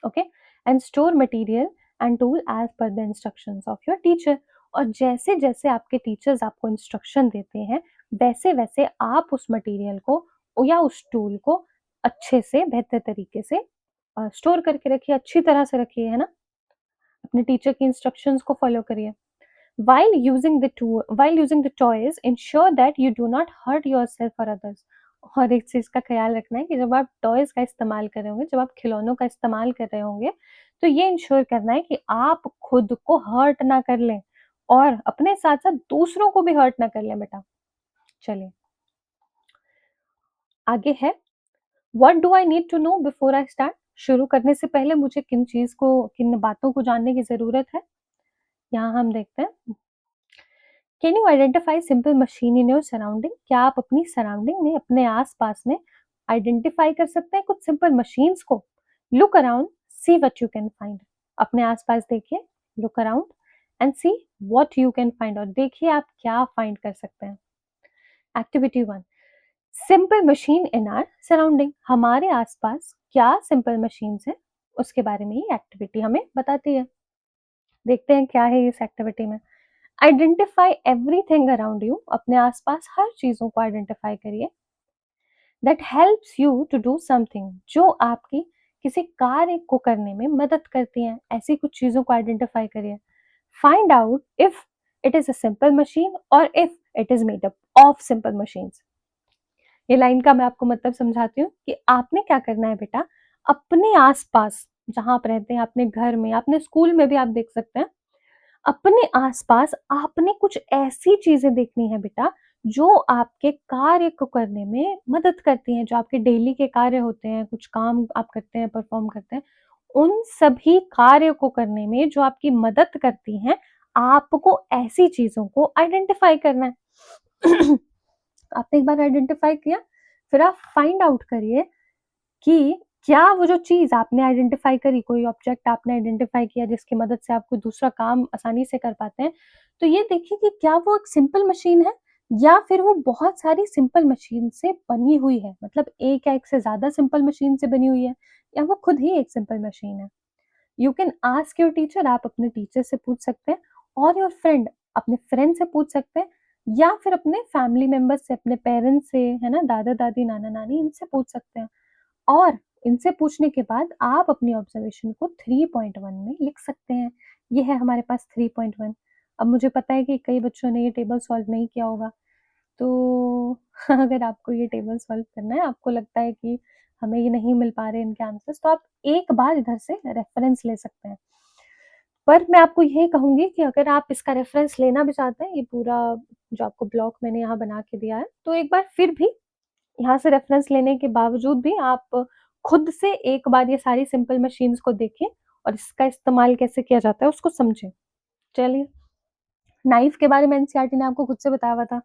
Okay, and store material and tool as per the instructions of your teacher. और जैसे जैसे आपके टीचर्स आपको इंस्ट्रक्शन देते हैं, वैसे वैसे आप उस मटेरियल को या उस टूल को अच्छे से, बेहतर तरीके से स्टोर करके रखिए, अच्छी तरह से रखिए, है ना। अपने टीचर की इंस्ट्रक्शंस को फॉलो करिए। while using the toys, ensure that you do not hurt yourself or others। और एक चीज का ख्याल रखना है कि जब आप टॉयज का इस्तेमाल कर रहे होंगे, जब आप खिलौनों का इस्तेमाल कर रहे होंगे, तो ये इंश्योर करना है कि आप खुद को हर्ट ना कर लें और अपने साथ साथ दूसरों को भी हर्ट ना कर लें बेटा। चलिए आगे है, what do I need to know before I start? शुरू करने से पहले मुझे किन बातों को जानने की जरूरत है? यहाँ हम देखते हैं, can you identify simple machine in your surrounding? क्या आप अपनी सराउंडिंग में, अपने आसपास में आइडेंटिफाई कर सकते हैं कुछ सिंपल मशीन्स को? Look around, see what you can find. अपने आसपास देखिए, look around and see what you can find, और देखिए आप क्या फाइंड कर सकते हैं। Activity 1, simple machine in are surrounding. हमारे आसपास क्या सिंपल मशीन्स हैं, उसके बारे में ही एक्टिविटी हमें बताती है। देखते हैं क्या है इस एक्टिविटी में। Identify everything around you. अपने आसपास हर चीजों को आइडेंटिफाई करिए। That helps you to do something, जो आपकी किसी कार्य को करने में मदद करती हैं, ऐसी कुछ चीजों को आइडेंटिफाई करिए। Find out if it is a simple machine और if it is made up of simple machines. ये लाइन का मैं आपको मतलब समझाती हूँ कि आपने क्या करना है बेटा, अपने आसपास जहां आप रहते हैं, अपने घर में, अपने स्कूल में भी आप देख सकते हैं, अपने आसपास आपने कुछ ऐसी चीजें देखनी है बेटा जो आपके कार्य को करने में मदद करती हैं, जो आपके डेली के कार्य होते हैं, कुछ काम आप करते हैं, परफॉर्म करते हैं, उन सभी कार्य को करने में जो आपकी मदद करती हैं, आपको ऐसी चीजों को आइडेंटिफाई करना है। आपने एक बार आइडेंटिफाई किया, फिर आप फाइंड आउट करिए कि क्या वो जो चीज आपने आइडेंटिफाई करी, कोई ऑब्जेक्ट आपने आइडेंटिफाई किया जिसकी मदद से आप कोई दूसरा काम आसानी से कर पाते हैं, तो ये देखिए कि क्या वो एक सिंपल मशीन है या फिर वो बहुत सारी सिंपल मशीन से बनी हुई है, मतलब एक या एक से ज्यादा सिंपल मशीन से बनी हुई है, या वो खुद ही एक सिंपल मशीन है। You can ask your teacher, आप अपने टीचर से पूछ सकते हैं, और योर फ्रेंड, अपने फ्रेंड से पूछ सकते हैं, या फिर अपने फैमिली मेंबर्स से, अपने पेरेंट्स से, है ना, दादा दादी, नाना नानी, इनसे पूछ सकते हैं। और इनसे पूछने के बाद आप अपनी ऑब्जर्वेशन को 3.1 में लिख सकते हैं। ये है हमारे पास 3.1। अब मुझे पता है कि कई बच्चों ने ये टेबल सॉल्व नहीं किया होगा, तो अगर आपको ये टेबल सॉल्व करना है, आपको लगता है कि हमें ये नहीं मिल पा रहे इनके आंसर्स, तो आप एक बार इधर से रेफरेंस ले सकते हैं। पर मैं आपको यही कहूँगी कि अगर आप इसका रेफरेंस लेना भी चाहते हैं, ये पूरा जो आपको ब्लॉक मैंने यहाँ बना के दिया है, तो एक बार फिर भी यहाँ से रेफरेंस लेने के बावजूद भी आप खुद से एक बार ये सारी सिंपल मशीन्स को देखें और इसका इस्तेमाल कैसे किया जाता है उसको समझें। चलिए, नाइफ के बारे में एनसीईआरटी ने आपको खुद से बताया हुआ था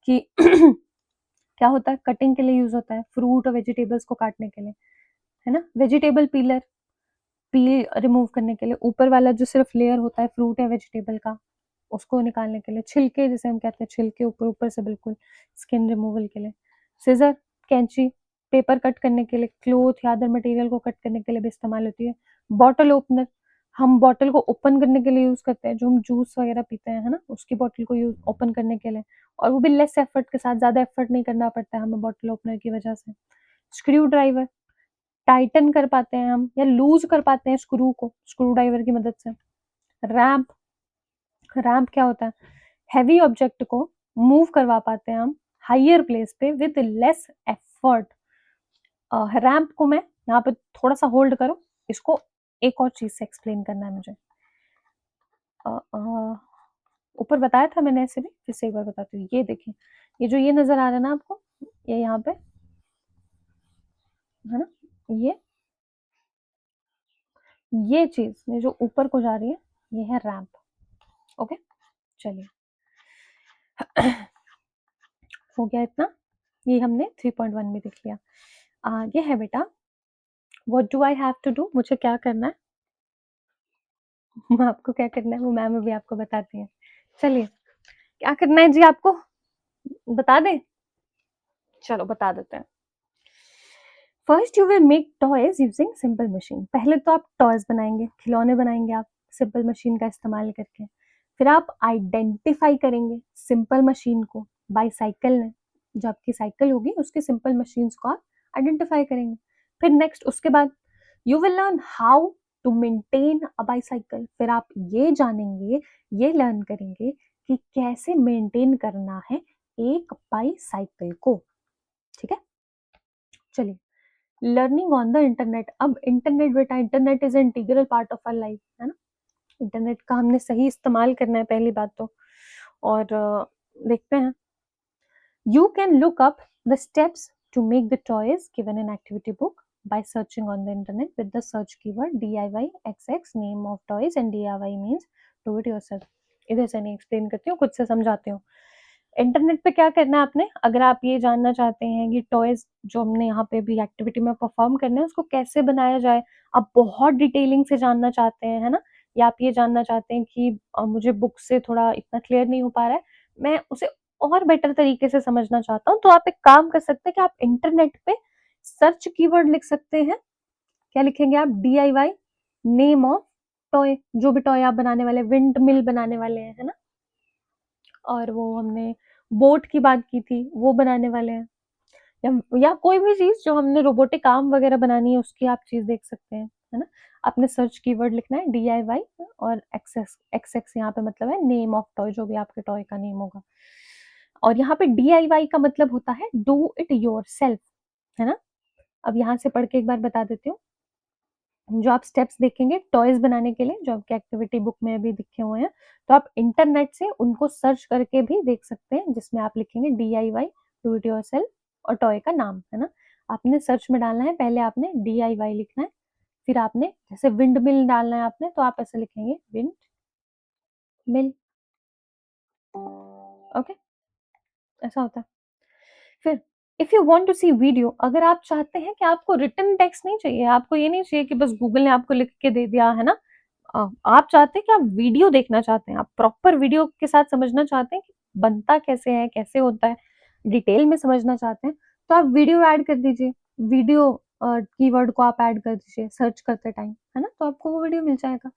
कि क्या होता है, कटिंग के लिए यूज होता है, फ्रूट और वेजिटेबल्स को काटने के लिए, है ना। वेजिटेबल पीलर, पील रिमूव करने के लिए, ऊपर वाला जो सिर्फ लेयर होता है फ्रूट या वेजिटेबल का, उसको निकालने के लिए। छिलके जिसे हम कहते हैं, छिलके ऊपर ऊपर से बिल्कुल, स्किन रिमूवल के लिए। सिजर, कैंची, पेपर कट करने के लिए, क्लोथ या अदर मटेरियल को कट करने के लिए भी इस्तेमाल होती है। बॉटल ओपनर, हम बॉटल को ओपन करने के लिए यूज करते हैं, जो हम जूस वगैरह पीते हैं, है ना, उसकी बॉटल को यूज ओपन करने के लिए, और वो भी लेस एफर्ट के साथ, ज्यादा एफर्ट नहीं करना पड़ता है हमें बॉटल ओपनर की वजह से। स्क्रू ड्राइवर, टाइटन कर पाते हैं हम या लूज कर पाते हैं स्क्रू को स्क्रू ड्राइवर की मदद से। रैम्प, रैम्प क्या होता है, हैवी ऑब्जेक्ट को मूव करवा पाते हैं हम हाइयर प्लेस पे विद लेस एफर्ट। रैम्प को मैं यहाँ पे थोड़ा सा होल्ड करो, इसको एक और चीज से एक्सप्लेन करना है मुझे। ऊपर बताया था मैंने, ऐसे भी फिर से एक बार बताती हूँ। ये देखिए, ये जो ये नजर आ रहा है ना आपको, ये यहाँ पे है ना, ये चीज ये जो ऊपर को जा रही है, ये है रैम्प। ओके, चलिए हो गया इतना, ये हमने 3.1 में देख लिया। आगे है बेटा, what do I have to do, मुझे क्या करना है आपको क्या करना है वो मैम अभी आपको बताती हैं। चलिए, क्या करना है जी आपको, बता दें? चलो बता देते हैं। First you will make toys using simple machine. पहले तो आप टॉयज बनाएंगे, खिलौने बनाएंगे आप सिंपल मशीन का इस्तेमाल करके। फिर आप आइडेंटिफाई करेंगे सिंपल मशीन को बाई साइकिल में, जो आपकी साइकिल होगी उसके सिंपल मशीन्स को आप आइडेंटिफाई करेंगे। फिर नेक्स्ट उसके बाद you will learn how to maintain a bicycle. फिर आप ये जानेंगे, ये लर्न करेंगे कि कैसे मेंटेन करना है एक बाईसाइकिल को। ठीक है, चलिए, लर्निंग ऑन द इंटरनेट। अब इंटरनेट बेटा, internet is integral part of our life, है ना। इंटरनेट का हमने सही इस्तेमाल करना है पहली बात तो। और देखते हैं, you can look up the steps to make the toys given in activity book by searching on the internet with the search keyword DIYXX name of toys, and DIY means do it yourself। इधर से नहीं explain करती हूँ, खुद से समझाती हूँ। Internet पे क्या करना है आपने, अगर आप ये जानना चाहते हैं कि टॉयज जो हमने यहाँ पे भी एक्टिविटी में परफॉर्म करना है उसको कैसे बनाया जाए, आप बहुत डिटेलिंग से जानना चाहते हैं, है ना, या आप ये जानना चाहते हैं कि मुझे बुक से थोड़ा इतना क्लियर नहीं हो पा रहा है, मैं उसे और बेटर तरीके से समझना चाहता हूँ, तो आप एक काम कर सकते हैं कि आप इंटरनेट पे सर्च कीवर्ड लिख सकते हैं। क्या लिखेंगे आप, DIY नेम ऑफ टॉय, जो भी टॉय आप बनाने वाले, विंड मिल बनाने वाले हैं, है ना, और वो हमने बोट की बात की थी, वो बनाने वाले हैं, या कोई भी चीज जो हमने रोबोटिक आर्म वगैरह बनानी है उसकी आप चीज देख सकते हैं, है ना। आपने सर्च कीवर्ड लिखना है DIY, और एक्सेस एक्सेक्स यहाँ पे मतलब है नेम ऑफ टॉय, जो भी आपके टॉय का नेम होगा। और यहाँ पे DIY का मतलब होता है डू इट योर सेल्फ, है ना। अब यहाँ से पढ़ के एक बार बता देती हूँ, जो आप स्टेप्स देखेंगे टॉयज बनाने के लिए, जो आपके एक्टिविटी बुक में अभी दिखे हुए हैं, तो आप इंटरनेट से उनको सर्च करके भी देख सकते हैं, जिसमें आप लिखेंगे DIY डू इट योरसेल्फ और टॉय का नाम, है ना। आपने सर्च में डालना है, पहले आपने DIY लिखना है, फिर आपने जैसे विंड मिल डालना है आपने, तो आप ऐसे लिखेंगे विंड मिल। ओके, ऐसा होता है। फिर if you want to see video, अगर आप चाहते हैं कि आपको रिटन टेक्स्ट नहीं चाहिए, आपको ये नहीं चाहिए कि बस गूगल ने आपको लिख के दे दिया, है ना, आप चाहते हैं कि आप वीडियो देखना चाहते हैं, आप प्रॉपर वीडियो के साथ समझना चाहते हैं कि बनता कैसे है, कैसे होता है, डिटेल में समझना चाहते हैं, तो आप वीडियो ऐड कर दीजिए। वीडियो कीवर्ड को आप ऐड कर दीजिए सर्च करते टाइम, है ना, तो आपको वो वीडियो मिल जाएगा।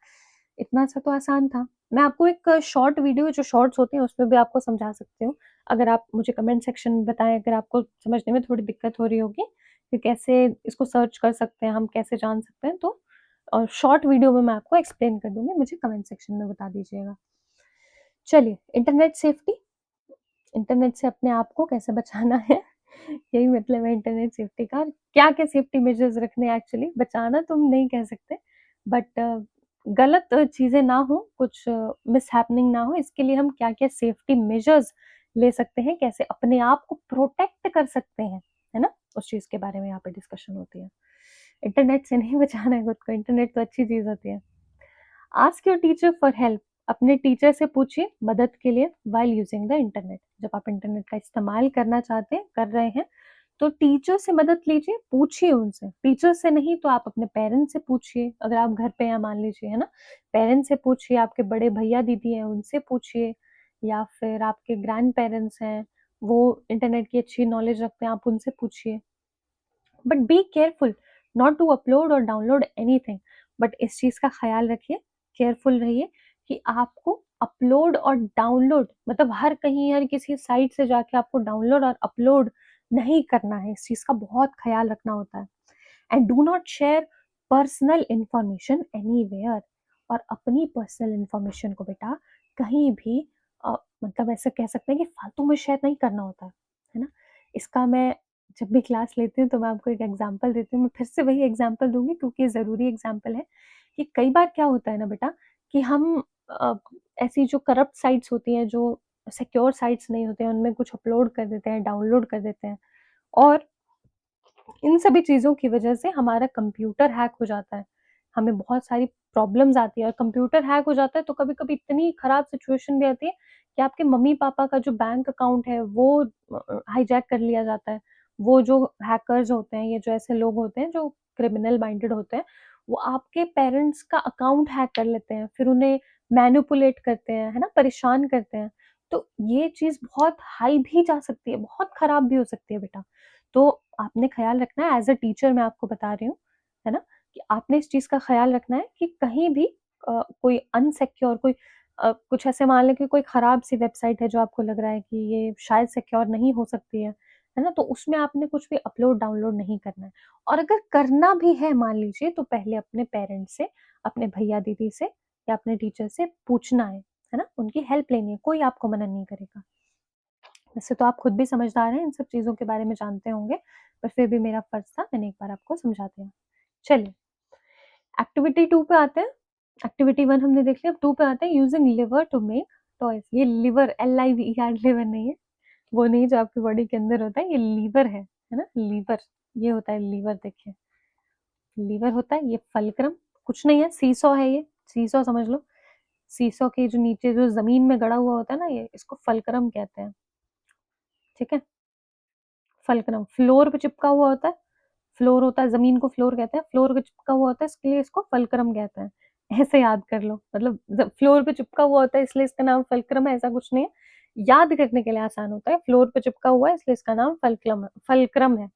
इतना सा तो आसान था। मैं आपको एक शॉर्ट वीडियो, जो शॉर्ट्स होते हैं उसमें भी आपको समझा सकती हूँ, अगर आप मुझे कमेंट सेक्शन में बताएं, अगर आपको समझने में थोड़ी दिक्कत हो रही होगी कि कैसे इसको सर्च कर सकते हैं, हम कैसे जान सकते हैं, तो और शॉर्ट वीडियो में मैं आपको एक्सप्लेन कर दूंगी, मुझे कमेंट सेक्शन में बता दीजिएगा। चलिए, इंटरनेट सेफ्टी, इंटरनेट से अपने आप को कैसे बचाना है यही मतलब है इंटरनेट सेफ्टी का। क्या क्या सेफ्टी मेजर्स रखने हैं, एक्चुअली बचाना तो हम नहीं कह सकते, बट गलत चीजें ना हो, कुछ मिस हैपनिंग ना हो, इसके लिए हम क्या क्या सेफ्टी मेजर्स ले सकते हैं, कैसे अपने आप को प्रोटेक्ट कर सकते हैं, है ना, उस चीज के बारे में यहाँ पे डिस्कशन होती है। इंटरनेट से नहीं बचाना है खुद को, इंटरनेट तो अच्छी चीज होती है। Ask your teacher for help, अपने टीचर से पूछिए मदद के लिए वाइल यूजिंग द इंटरनेट। जब आप इंटरनेट का इस्तेमाल करना चाहते हैं, कर रहे हैं, तो टीचर से मदद लीजिए, पूछिए उनसे। टीचर से नहीं तो आप अपने पेरेंट्स से पूछिए, अगर आप घर पे हैं मान लीजिए, है ना, पेरेंट्स से पूछिए, आपके बड़े भैया दीदी हैं उनसे पूछिए, या फिर आपके ग्रैंड पेरेंट्स हैं, वो इंटरनेट की अच्छी नॉलेज रखते हैं, आप उनसे पूछिए। But be careful not to upload और डाउनलोड एनीथिंग। बट इस चीज का ख्याल रखिए केयरफुल रहिए कि आपको अपलोड और डाउनलोड मतलब हर कहीं हर किसी साइट से जाके आपको डाउनलोड और अपलोड नहीं करना है, इस चीज़ का बहुत ख़्याल रखना होता है। And do not share personal information anywhere. और अपनी पर्सनल इन्फॉर्मेशन को बेटा कहीं भी मतलब ऐसे कह सकते हैं कि फालतू में शेयर नहीं करना होता है ना? इसका मैं जब भी क्लास लेती हूँ तो मैं आपको एक एग्जांपल देती हूँ। मैं फिर से वही एग्जांपल दूँगी क्योंकि ये ज़रूरी एग्जांपल है कि कई बार क्या होता है ना बेटा कि हम अ, ऐसी जो करप्ट साइट्स होती हैं, जो सिक्योर साइट्स नहीं होते हैं, उनमें कुछ अपलोड कर देते हैं, डाउनलोड कर देते हैं और इन सभी चीज़ों की वजह से हमारा कंप्यूटर हैक हो जाता है। हमें बहुत सारी प्रॉब्लम्स आती है और कंप्यूटर हैक हो जाता है तो कभी-कभी इतनी खराब सिचुएशन भी आती है कि आपके मम्मी-पापा का जो बैंक अकाउंट है वो हाइजैक कर लिया जाता है। वो जो हैकर्स होते हैं, ये जो ऐसे लोग होते हैं जो क्रिमिनल माइंडेड होते हैं, वो आपके पेरेंट्स का अकाउंट हैक कर लेते हैं, फिर उन्हें मैनिपुलेट करते हैं, है ना? परेशान करते हैं। तो ये चीज़ बहुत हाई भी जा सकती है, बहुत खराब भी हो सकती है बेटा। तो आपने ख़्याल रखना है एज़ अ टीचर मैं आपको बता रही हूँ, है ना? कि आपने इस चीज़ का ख़्याल रखना है कि कहीं भी कोई अनसिक्योर कोई कुछ ऐसे मान लें कि कोई ख़राब सी वेबसाइट है जो आपको लग रहा है कि ये शायद सिक्योर नहीं हो सकती है ना? तो उसमें आपने कुछ भी अपलोड डाउनलोड नहीं करना है। और अगर करना भी है मान लीजिए तो पहले अपने पेरेंट्स से, अपने भैया-दीदी से या अपने टीचर से पूछना है ना? उनकी हेल्प लेनी है, कोई आपको मना नहीं करेगा। वैसे तो आप खुद भी समझदार हैं, इन सब चीज़ों के बारे में जानते होंगे, पर फिर भी मेरा फ़र्ज़ था मैंने एक बार आपको समझा दिया। चलिए, एक्टिविटी 2 पे आते हैं। एक्टिविटी 1 हमने देख लिया, अब 2 पे आते हैं using lever to make toys. ये लिवर LIVER लिवर नहीं है, वो नहीं जो आपकी बॉडी के अंदर होता है, ये लीवर है ना? लीवर, ये होता है लीवर देखिए। लीवर होता है, ये फल्क्रम कुछ नहीं है, सीसॉ है ये, सीसॉ समझ लो। सीसॉ के जो नीचे जो ज़मीन में गड़ा हुआ होता है ना ये, इसको फल्क्रम कहते हैं, ठीक है? फल्क्रम फ्लोर पे चिपका हुआ होता है, फ्लोर होता है, ज़मीन को फ्लोर कहते हैं, फ्लोर पे चिपका हुआ होता है इसलिए इसको फल्क्रम कहते हैं। ऐसे याद कर लो, मतलब ज फ्लोर पे चिपका हुआ होता है इसलिए इसका नाम फल्क्रम है, ऐसा कुछ नहीं है। याद करने के लिए आसान होता है, फ्लोर पे चिपका हुआ है इसलिए इसका नाम फल्क्रम है,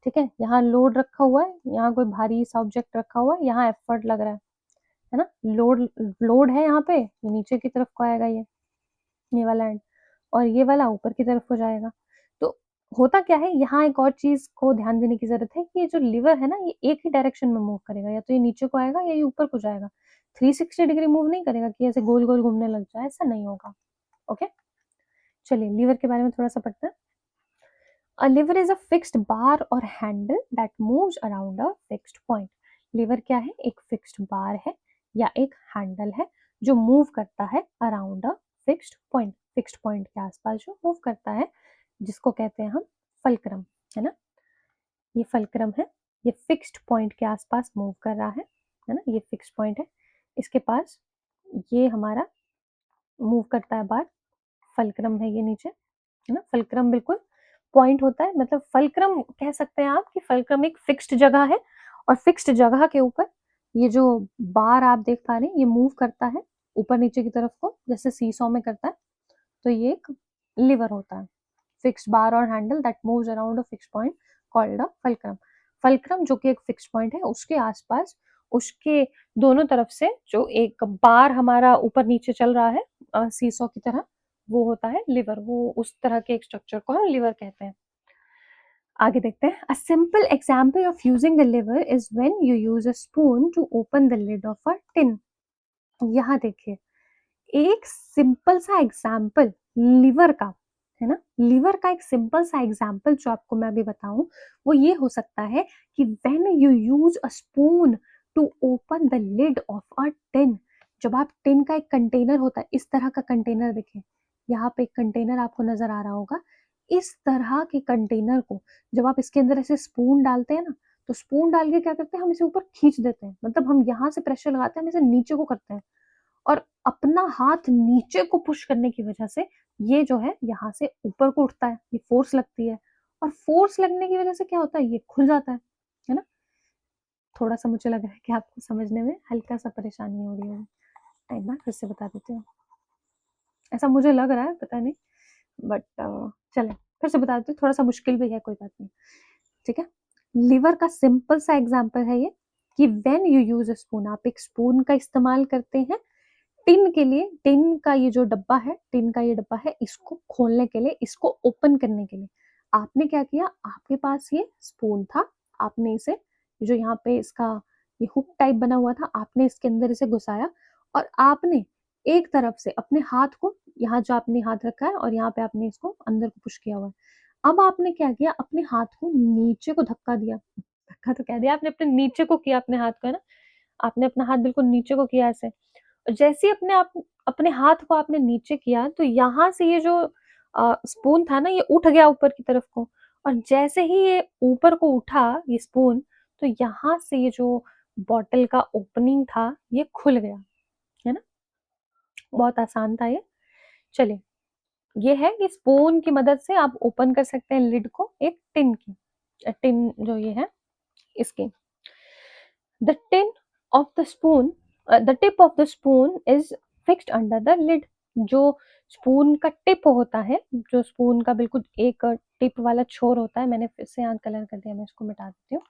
ठीक है? यहाँ लोड रखा हुआ है, यहाँ कोई भारी सा ऑब्जेक्ट रखा हुआ है, यहाँ एफर्ट लग रहा है ना? लोड लोड है यहाँ पे, ये नीचे की तरफ को आएगा ये वाला एंड और ये वाला ऊपर की तरफ हो जाएगा। तो होता क्या है यहाँ एक और चीज़ को ध्यान देने की ज़रूरत है कि ये जो लीवर है ना ये एक ही डायरेक्शन में मूव करेगा, या तो ये नीचे को आएगा या ये ऊपर को जाएगा। 360 डिग्री मूव नहीं करेगा कि ऐसे गोल-गोल घूमने लग जाए, ऐसा नहीं होगा। ओके? चलिए लीवर के बारे में थोड़ा-सा पढ़ते हैं। A lever is a fixed bar or handle that moves around a fixed point. Lever क्या है? एक फिक्स्ड बार है या एक हैंडल है जो मूव करता है around a fixed point, fixed point के आसपास जो मूव करता है, जिसको कहते हैं हम फल्क्रम, है ना? ये फल्क्रम है, ये फिक्स्ड पॉइंट के आसपास मूव कर रहा है ना? ये फिक्स्ड पॉइंट है, इसके पास ये हमारा मूव करता है बार, फल्क्रम है ये नीचे, है ना? फल्क्रम बिल्कुल पॉइंट होता है, मतलब फल्क्रम कह सकते हैं आप कि फल्क्रम एक फिक्स्ड जगह है और फिक्स्ड जगह के ऊपर ये जो बार आप देख पा रहे हैं ये मूव करता है ऊपर नीचे की तरफ को, जैसे सीसॉ में करता है। तो ये एक लीवर होता है, फिक्स्ड बार और handle that moves around a fixed point called a fulcrum. Fulcrum जो कि एक फिक्स्ड पॉइंट है उसके आसपास, उसके दोनों तरफ से जो एक बार हमारा ऊपर नीचे चल रहा है सीसॉ की तरह, वो होता है लिवर। वो उस तरह के एक स्ट्रक्चर को हम लिवर कहते हैं। आगे देखते हैं। A simple example of using the lever is when you use a spoon to open the lid of a tin. यहाँ देखिए एक सिंपल सा एग्जाम्पल लिवर का, है ना? लिवर का एक सिंपल सा एग्जाम्पल जो आपको मैं अभी बताऊं वो ये हो सकता है कि when you use a spoon to open the lid of a tin. जब आप टिन का एक कंटेनर होता है, इस तरह का कंटेनर देखें, यहाँ पे एक कंटेनर आपको नजर आ रहा होगा, इस तरह के कंटेनर को जब आप इसके अंदर ऐसे स्पून डालते हैं ना, तो स्पून डाल के क्या करते हैं हम इसे ऊपर खींच देते हैं, मतलब हम यहाँ से प्रेशर लगाते हैं, हम इसे नीचे को करते हैं और अपना हाथ नीचे को पुश करने की वजह से ये जो है यहाँ से ऊपर को उठता है, ये फोर्स लगती है और फोर्स लगने की वजह से क्या होता है ये खुल जाता है ना? थोड़ा सा मुझे लग रहा है कि आपको समझने में हल्का सा परेशानी हो रही है। एक बार फिर से बता देती हूँ, ऐसा मुझे लग रहा है पता नहीं, बट चले फिर से बता देती हूँ, थोड़ा सा मुश्किल भी है, कोई बात नहीं, ठीक है? लिवर का सिंपल सा एग्जाम्पल है ये, कि when you use a spoon, आप एक स्पून का इस्तेमाल करते हैं टिन के लिए, टिन का ये जो डब्बा है, टिन का ये डब्बा है, इसको खोलने के लिए, इसको ओपन करने के लिए आपने क्या किया, आपके पास ये स्पून था, आपने इसे जो यहाँ पे इसका ये हुक टाइप बना हुआ था, आपने इसके अंदर इसे घुसाया और आपने एक तरफ से अपने हाथ को, यहाँ जो आपने हाथ रखा है और यहाँ पे आपने इसको अंदर को पुश किया हुआ है, अब आपने क्या किया, अपने हाथ को नीचे को धक्का दिया, धक्का तो कह दिया आपने, अपने नीचे को किया अपने हाथ को, है ना, आपने अपना हाथ बिल्कुल नीचे को किया ऐसे। जैसे ही अपने हाथ को आपने नीचे किया तो यहाँ से ये जो स्पून था ना, ये उठ गया ऊपर की तरफ को, और जैसे ही ये ऊपर को उठा ये स्पून, तो यहाँ से ये जो बॉटल का ओपनिंग था ये खुल गया, है ना, बहुत आसान था ये। चलिए, ये है कि स्पून की मदद से आप ओपन कर सकते हैं लिड को एक टिन की, टिन जो ये है इसकी। The tin of the spoon, the tip of the spoon is fixed under the lid. जो स्पून का टिप होता है, जो स्पून का बिल्कुल एक टिप वाला छोर होता है, मैंने फिर से यहाँ कलर कर दिया, मैं इसको मिटा देती हूँ।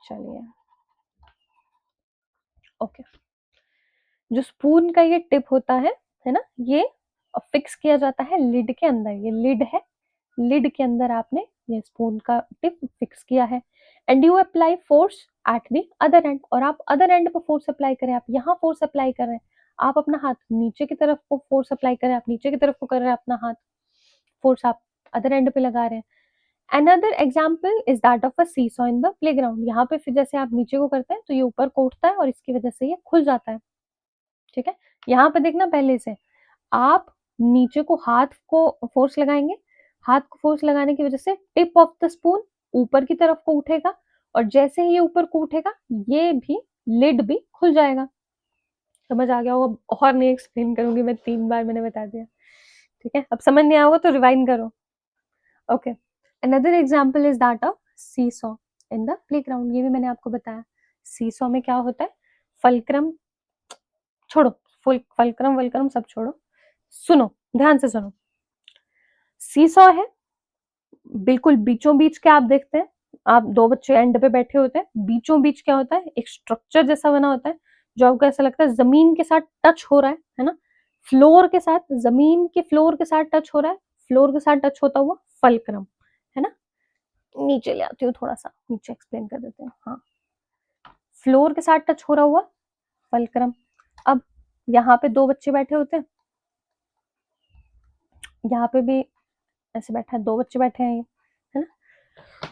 चलिए, ओके, जो स्पून का ये टिप होता है ना, ये फिक्स किया जाता है लिड के अंदर, ये लिड है, लिड के अंदर आपने ये स्पून का टिप फिक्स किया है, and you apply force at the other and, और आप अदर एंड पर फोर्स अप्लाई करें, आप यहाँ फोर्स अप्लाई कर रहे हैं, आप अपना हाथ नीचे की तरफ को फोर्स अप्लाई करें, आप नीचे की तरफ को कर रहे हैं, अपना हाथ फोर्स आप अदर एंड पे लगा रहे हैं। Another example is that of a seesaw in the playground, यहाँ पे फिर जैसे आप नीचे को करते हैं तो ये ऊपर को उठता है और इसकी वजह से ये खुल जाता है, ठीक है। यहाँ पे देखना, पहले से आप नीचे को हाथ को फोर्स लगाएंगे, हाथ को फोर्स लगाने की वजह से टिप ऑफ द स्पून ऊपर की तरफ को उठेगा, और जैसे ही ये ऊपर को उठेगा ये भी लिड भी खुल जाएगा। समझ आ गया होगा, और नहीं एक्सप्लेन करूंगी मैं, 3 बार मैंने बता दिया, ठीक है। अब समझ नहीं आया होगा तो रिवाइंड करो, okay. Another example is that of seesaw in the playground, ये भी मैंने आपको बताया। सीसॉ में क्या होता है, फलक्रम छोड़ो, फलक्रम वलक्रम सब छोड़ो, सुनो, ध्यान से सुनो। सीसॉ है, बिल्कुल बीचों बीच के आप देखते हैं, आप दो बच्चे एंड पे बैठे होते हैं, बीचों बीच क्या होता है, एक स्ट्रक्चर जैसा बना होता है, जो आपको ऐसा लगता है जमीन के साथ टच हो रहा है ना, फ्लोर के साथ, जमीन के फ्लोर के साथ टच हो रहा है, फ्लोर के साथ टच होता हुआ फलक्रम, है ना। नीचे ले आती हूँ, थोड़ा सा नीचे एक्सप्लेन कर देते हैं, हाँ, फ्लोर के साथ टच हो रहा हुआ फलक्रम। अब यहाँ पे दो बच्चे बैठे होते हैं, यहाँ पे भी ऐसे बैठा है, दो बच्चे बैठे हैं, है ना,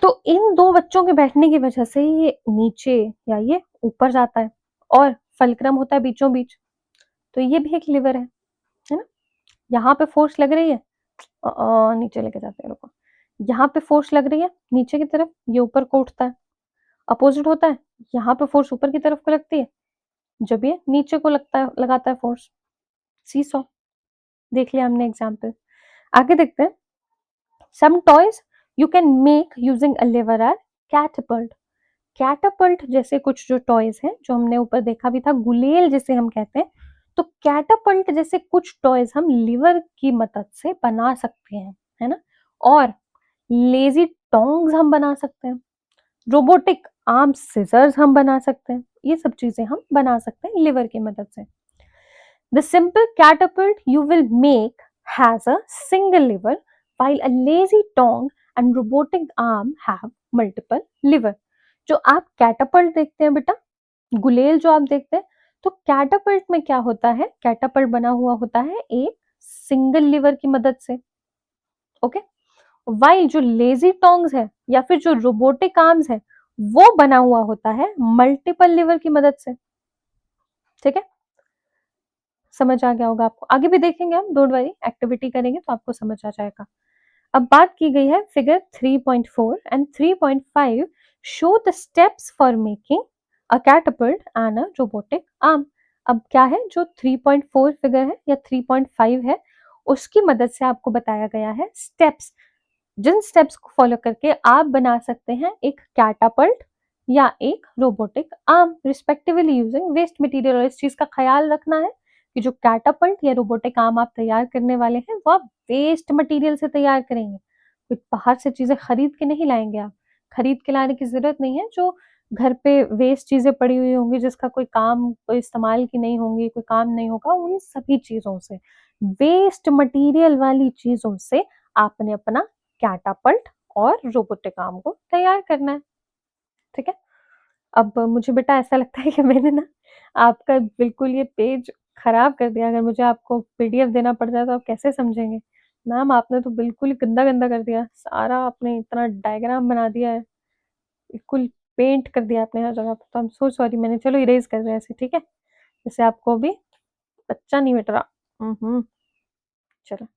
तो इन दो बच्चों के बैठने की वजह से ये नीचे या ये ऊपर जाता है, और फलक्रम होता है बीचों बीच, तो ये भी एक लिवर है ना। यहाँ पे फोर्स लग रही है, नीचे लेके जाते हैं, रुको, यहाँ पे फोर्स लग रही है नीचे की तरफ, ये ऊपर को उठता है, अपोजिट होता है, यहाँ पे फोर्स ऊपर की तरफ को लगती है, जब ये नीचे को लगता है, लगाता है फोर्स। सीसॉ देख लिया हमने एग्जाम्पल, आगे देखते हैं। Some toys you can make using a lever are catapult, catapult जैसे कुछ जो टॉयज हैं, जो हमने ऊपर देखा भी था, गुलेल जिसे हम कहते हैं, तो कैटापल्ट जैसे कुछ टॉयज हम लिवर की मदद से बना सकते हैं, है ना। और लेजी टोंग्स हम बना सकते हैं, रोबोटिक आर्म सिजर्स हम बना सकते हैं, ये सब चीजें हम बना सकते हैं लिवर की मदद से। The simple catapult you will make has a single lever, while a lazy tongue and robotic arm have multiple lever. जो आप कैटापल्ट देखते हैं बेटा, गुलेल जो आप देखते हैं, तो कैटापल्ट में क्या होता है, कैटापल्ट बना हुआ होता है एक सिंगल लिवर की मदद से, ओके। वाइल जो लेजी टोंग्स है या फिर जो रोबोटिक आर्म्स है, वो बना हुआ होता है मल्टीपल लिवर की मदद से, ठीक है। समझ आ गया होगा आपको, आगे भी देखेंगे हम, डोंट वरी, एक्टिविटी करेंगे तो आपको समझ आ जाएगा। अब बात की गई है figure 3.4 and 3.5 show the steps for making a कैटapult एंड अ रोबोटिक आर्म। अब क्या है, जो 3.4 फिगर है या 3.5 है, उसकी मदद से आपको बताया गया है स्टेप्स, जिन स्टेप्स को फॉलो करके आप बना सकते हैं एक कैटापल्ट या एक robotic arm respectively using waste material. और इस चीज का ख्याल रखना है कि जो कैटापल्ट या रोबोटिक आर्म आप तैयार करने वाले हैं वो आप वेस्ट मटेरियल से तैयार करेंगे, कुछ बाहर से चीजें खरीद के नहीं लाएंगे आप, खरीद के लाने की ज़रूरत नहीं है, जो घर पे वेस्ट चीज़ें पड़ी हुई होंगी, जिसका कोई काम, कोई इस्तेमाल की नहीं होंगी, कोई काम नहीं होगा, उन सभी चीज़ों से, वेस्ट मटीरियल वाली चीज़ों से आपने अपना कैटापल्ट और रोबोटिक आर्म को तैयार करना है, ठीक है? अब मुझे बेटा ऐसा लगता है कि मैंने ना आपका बिल्कुल ये पेज खराब कर दिया। अगर मुझे आपको पीडीएफ देना पड़ जाए तो आप कैसे समझेंगे? मैम आपने तो बिल्कुल ही गंदा-गंदा कर दिया। सारा आपने इतना डायग्राम बना दिया है, बिल्कुल पेंट कर दिया आपने हर जगह पे। तो आई एम सो सॉरी, मैंने चलो इरेज़ कर दिया इसे, ठीक है? इससे आपको भी बच्चा नहीं मिट रहा। चलो।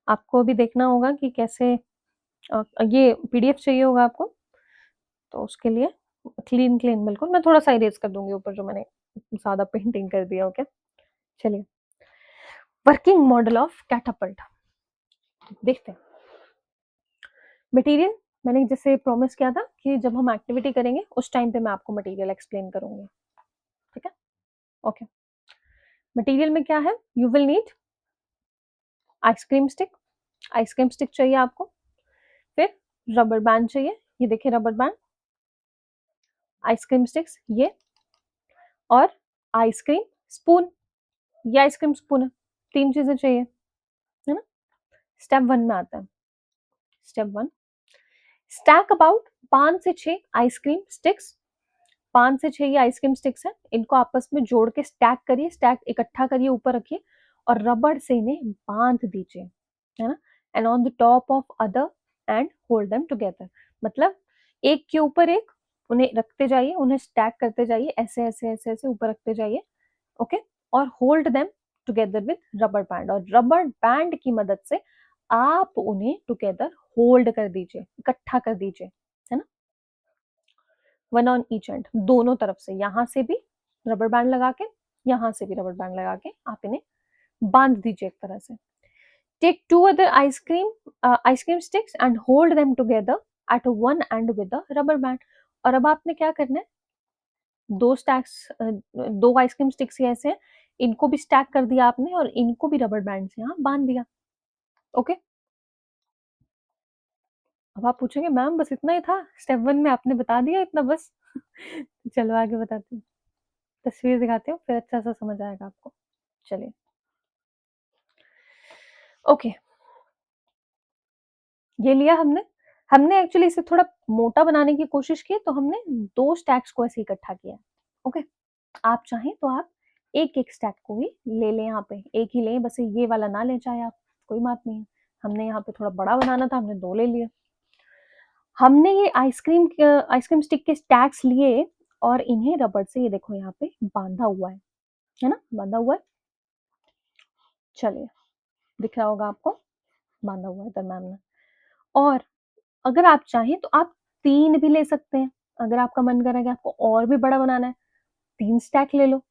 आपको अभी देखना होगा कि कैसे ये पीडीएफ चाहिए होगा आपको, तो उसके लिए क्लीन बिल्कुल, मैं थोड़ा-सा इरेज़ कर दूँगी ऊपर जो मैंने ज़्यादा पेंटिंग कर दिया, ओके? चलिए, वर्किंग मॉडल ऑफ कैटापल्ट देखते हैं। मटेरियल मैंने जैसे प्रॉमिस किया था कि जब हम एक्टिविटी करेंगे उस टाइम पे मैं आपको मटेरियल एक्सप्लेन करूँगी, ठीक है? ओके। मटेरियल में क्या है? You will need ice cream stick, ice cream stick चाहिए आपको, फिर रबर बैंड चाहिए, ये देखिए रबर बैंड, आइसक्रीम स्टिक्स ये, और आइसक्रीम स्पून, ये आइसक्रीम स्पून है। 3 चीज़ें चाहिए, है ना? स्टेप 1 में आता है। स्टेप 1, स्टैक अबाउट 5 से 6 आइसक्रीम स्टिक्स, 5 से 6 ये आइसक्रीम स्टिक्स हैं, इनको आपस में जोड़ के स्टैक करिए, स्टैक इकट्ठा करिए, ऊपर रखिए और रबड़ से इन्हें बांध दीजिए, है ना? And on the top of other and hold them together, मतलब एक के ऊपर एक उन्हें रखते जाइए, उन्हें स्टैक करते जाइए, ऐसे ऐसे ऐसे ऐसे ऊपर रखते जाइए, ओके? और hold them together with rubber band, और रबर बैंड की मदद से आप उन्हें टुगेदर होल्ड कर दीजिए, इकट्ठा कर दीजिए, है ना? वन ऑन ईच एंड, दोनों तरफ से, यहाँ से भी रबर बैंड लगा के, यहाँ से भी रबर बैंड लगा के आप इन्हें बांध दीजिए एक तरह से। Take 2 other ice cream sticks and hold them together at one end with the rubber band, और अब आपने क्या करना है, 2 आइसक्रीम स्टिक्स ही ऐसे हैं, इनको भी स्टैक कर दिया आपने और इनको भी रबर बैंड से यहाँ बांध दिया, ओके? अब आप पूछेंगे मैम बस इतना ही था? स्टेप 1 में आपने बता दिया इतना बस? चलो आगे बताती हूँ। तस्वीर दिखाती हूँ, फिर अच्छा सा समझ आएगा आपको। चलिए, ओके, ये लिया हमने। हमने एक्चुअली इसे थोड़ा मोटा बनाने की कोशिश की, तो हमने 2 स्टैक्स को ऐसे इकट्ठा किया, ओके? आप चाहें तो आप एक-एक स्टैक को भी ले लें यहाँ पे, एक ही लें, बस ये वाला ना लें चाहे आप, कोई बात नहीं है। हमने यहाँ पे थोड़ा बड़ा बनाना था, हमने 2 ले लिए। हमने ये आइसक्रीम स्टिक के स्टैक्स लिए और इन्हें रबड़ से ये देखो यहाँ पे बाँधा हुआ है ना? बाँधा हुआ है। चलिए, दिख रहा होगा आपको, बाँधा हुआ है इधर मैम ने। और अगर आप चाहें तो आप 3 भी ले सकते हैं। अगर आपका मन कर रहा है कि आपको और भी बड़ा बनाना है, 3 स्टैक ले लो,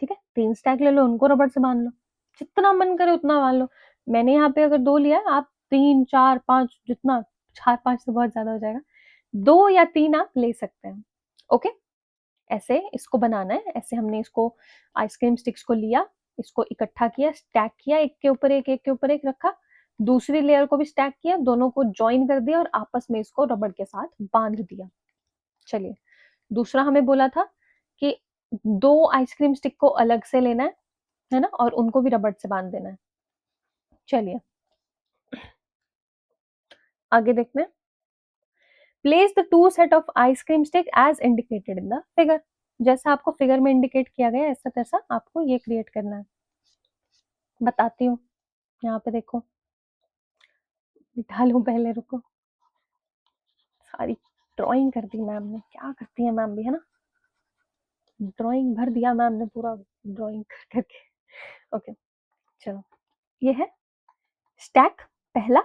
ठीक है? 3 स्टैक ले लो, उनको रबड़ से बाँध लो। जितना मन करे उतना बाँध लो। मैंने यहाँ पे अगर 2 लिया है, आप 3, 4, 5 जितना, 4-5 तो बहुत ज़्यादा हो जाएगा। 2 या 3 आप ले सकते हैं, ओके? ऐसे इसको बनाना है, ऐसे हमने इसको आइसक्रीम स्टिक्स को लिया, इसको इकट्ठा किया, स्टैक किया, एक के ऊपर एक के ऊपर एक रखा, दूसरी लेयर को भी स्टैक किया, दोनों को जॉइन कर दिया और आपस में इसको रबड़ के साथ बाँध दिया। चलिए, दूसरा हमें बोला था कि 2 आइसक्रीम स्टिक को अलग से लेना है ना? और उनको भी रबड़ से बाँध देना है। चलिए, आगे देखते हैं। Place the 2 set of ice cream stick as indicated in the figure, जैसा आपको फिगर में इंडिकेट किया गया है, ऐसा-तैसा आपको ये क्रिएट करना है। बताती हूँ, यहाँ पे देखो, बिठा लूँ पहले, रुको। सारी ड्राइंग कर दी मैम ने, क्या करती है मैम भी, है ना? ड्राइंग भर दिया मैम ने पूरा, ड्राइंग करके। ओके, चलो, ये है स्टैक पहला,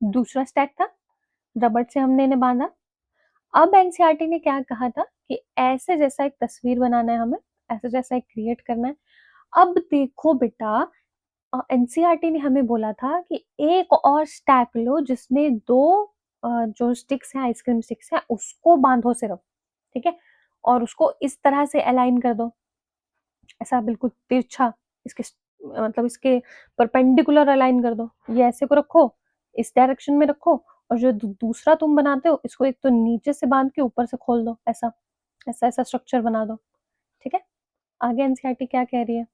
दूसरा स्टैक था, रबड़ से हमने इन्हें बाँधा। अब एनसीईआरटी ने क्या कहा था कि ऐसे जैसा एक तस्वीर बनाना है हमें, ऐसे जैसा एक क्रिएट करना है। अब देखो बेटा, एनसीईआरटी ने हमें बोला था कि एक और स्टैक लो जिसमें 2 जो स्टिक्स हैं, आइसक्रीम स्टिक्स हैं, उसको बाँधो सिर्फ, ठीक है? और उसको इस तरह से अलाइन कर दो, ऐसा बिल्कुल तिरछा, इसके मतलब इसके परपेंडिकुलर अलाइन कर दो। ये ऐसे को रखो, इस डायरेक्शन में रखो और जो दूसरा तुम बनाते हो इसको एक तो नीचे से बांध के ऊपर से खोल दो, ऐसा ऐसा ऐसा स्ट्रक्चर बना दो। ठीक है, आगे एनसीईआरटी क्या कह रही है?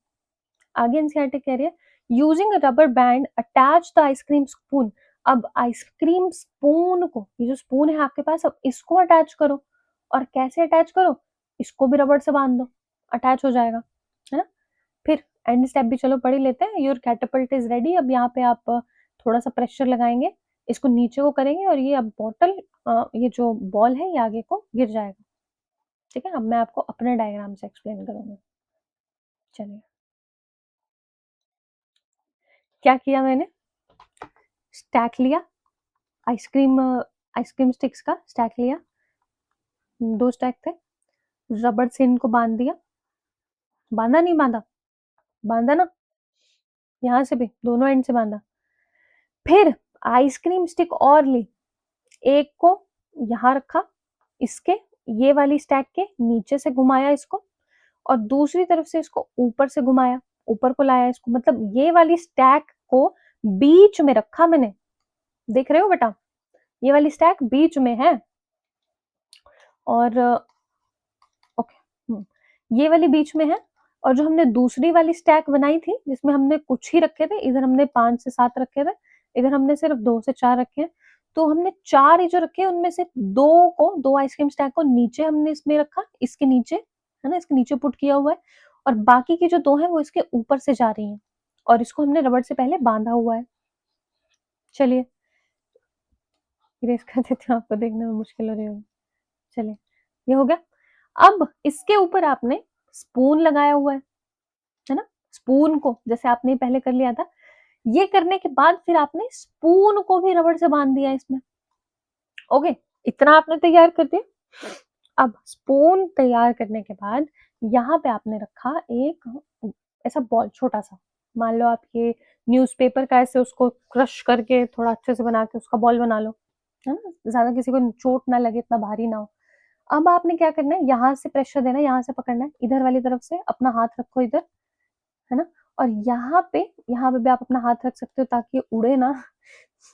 आगे एनसीईआरटी कह रही है using a rubber band attach the ice cream spoon. अब आइसक्रीम स्पून को, ये जो स्पून है आपके पास, अब इसको अटैच करो। और कैसे अटैच करो? इसको भी रबड़ से बांध दो, अटैच हो जाएगा, है ना। फिर एंड स्टेप भी चलो पढ़ ही लेते हैं। योर कैटapult इज रेडी। अब यहाँ पे आप थोड़ा सा प्रेशर लगाएंगे, इसको नीचे को करेंगे और ये अब बॉटल, ये जो बॉल है ये आगे को गिर जाएगा। ठीक है, अब मैं आपको अपने डायग्राम से एक्सप्लेन करूंगी। चलिए, क्या किया मैंने? स्टैक लिया, आइसक्रीम आइसक्रीम स्टिक्स का स्टैक लिया, 2 स्टैक थे, रबड़ से इनको बांध दिया। बांधा नहीं बांधा? बांधा ना, यहाँ से भी दोनों एंड से बांधा। फिर आइसक्रीम स्टिक और ली, एक को यहाँ रखा, इसके ये वाली स्टैक के नीचे से घुमाया इसको, और दूसरी तरफ से इसको ऊपर से घुमाया, ऊपर को लाया इसको, मतलब ये वाली स्टैक को बीच में रखा मैंने। देख रहे हो बेटा, ये वाली स्टैक बीच में है। और ओके, ये वाली बीच में है। और जो हमने दूसरी वाली स्टैक बनाई थी जिसमें हमने कुछ ही रखे थे, इधर हमने 5 से 7 रखे थे, इधर हमने सिर्फ 2 से 4 रखे हैं। तो हमने 4 ही जो रखे हैं उनमें से 2 आइसक्रीम स्टैक को नीचे हमने इसमें रखा, इसके नीचे, है ना, इसके नीचे पुट किया हुआ है। और बाकी की जो 2 हैं वो इसके ऊपर से जा रही हैं, और इसको हमने रबड़ से पहले बांधा हुआ है। चलिए इरेज कर देती हूँ, आपको देखने में मुश्किल हो रही होगी। चलिए, ये हो गया। अब इसके ऊपर आपने स्पून लगाया हुआ है ना। स्पून को जैसे आपने पहले कर लिया था, ये करने के बाद फिर आपने स्पून को भी रबड़ से बांध दिया इसमें। ओके, इतना आपने तैयार कर दिया। अब स्पून तैयार करने के बाद यहाँ पे आपने रखा एक ऐसा बॉल छोटा सा, मान लो आप ये न्यूज़पेपर का ऐसे उसको क्रश करके थोड़ा अच्छे से बना के उसका बॉल बना लो, है ना, ज्यादा किसी को चोट ना लगे, इतना भारी ना हो। अब आपने क्या करना है, यहाँ से प्रेशर देना है, यहाँ से पकड़ना है, इधर वाली तरफ से अपना हाथ रखो इधर, है ना। और यहाँ पे भी आप अपना हाथ रख सकते हो ताकि ये उड़े ना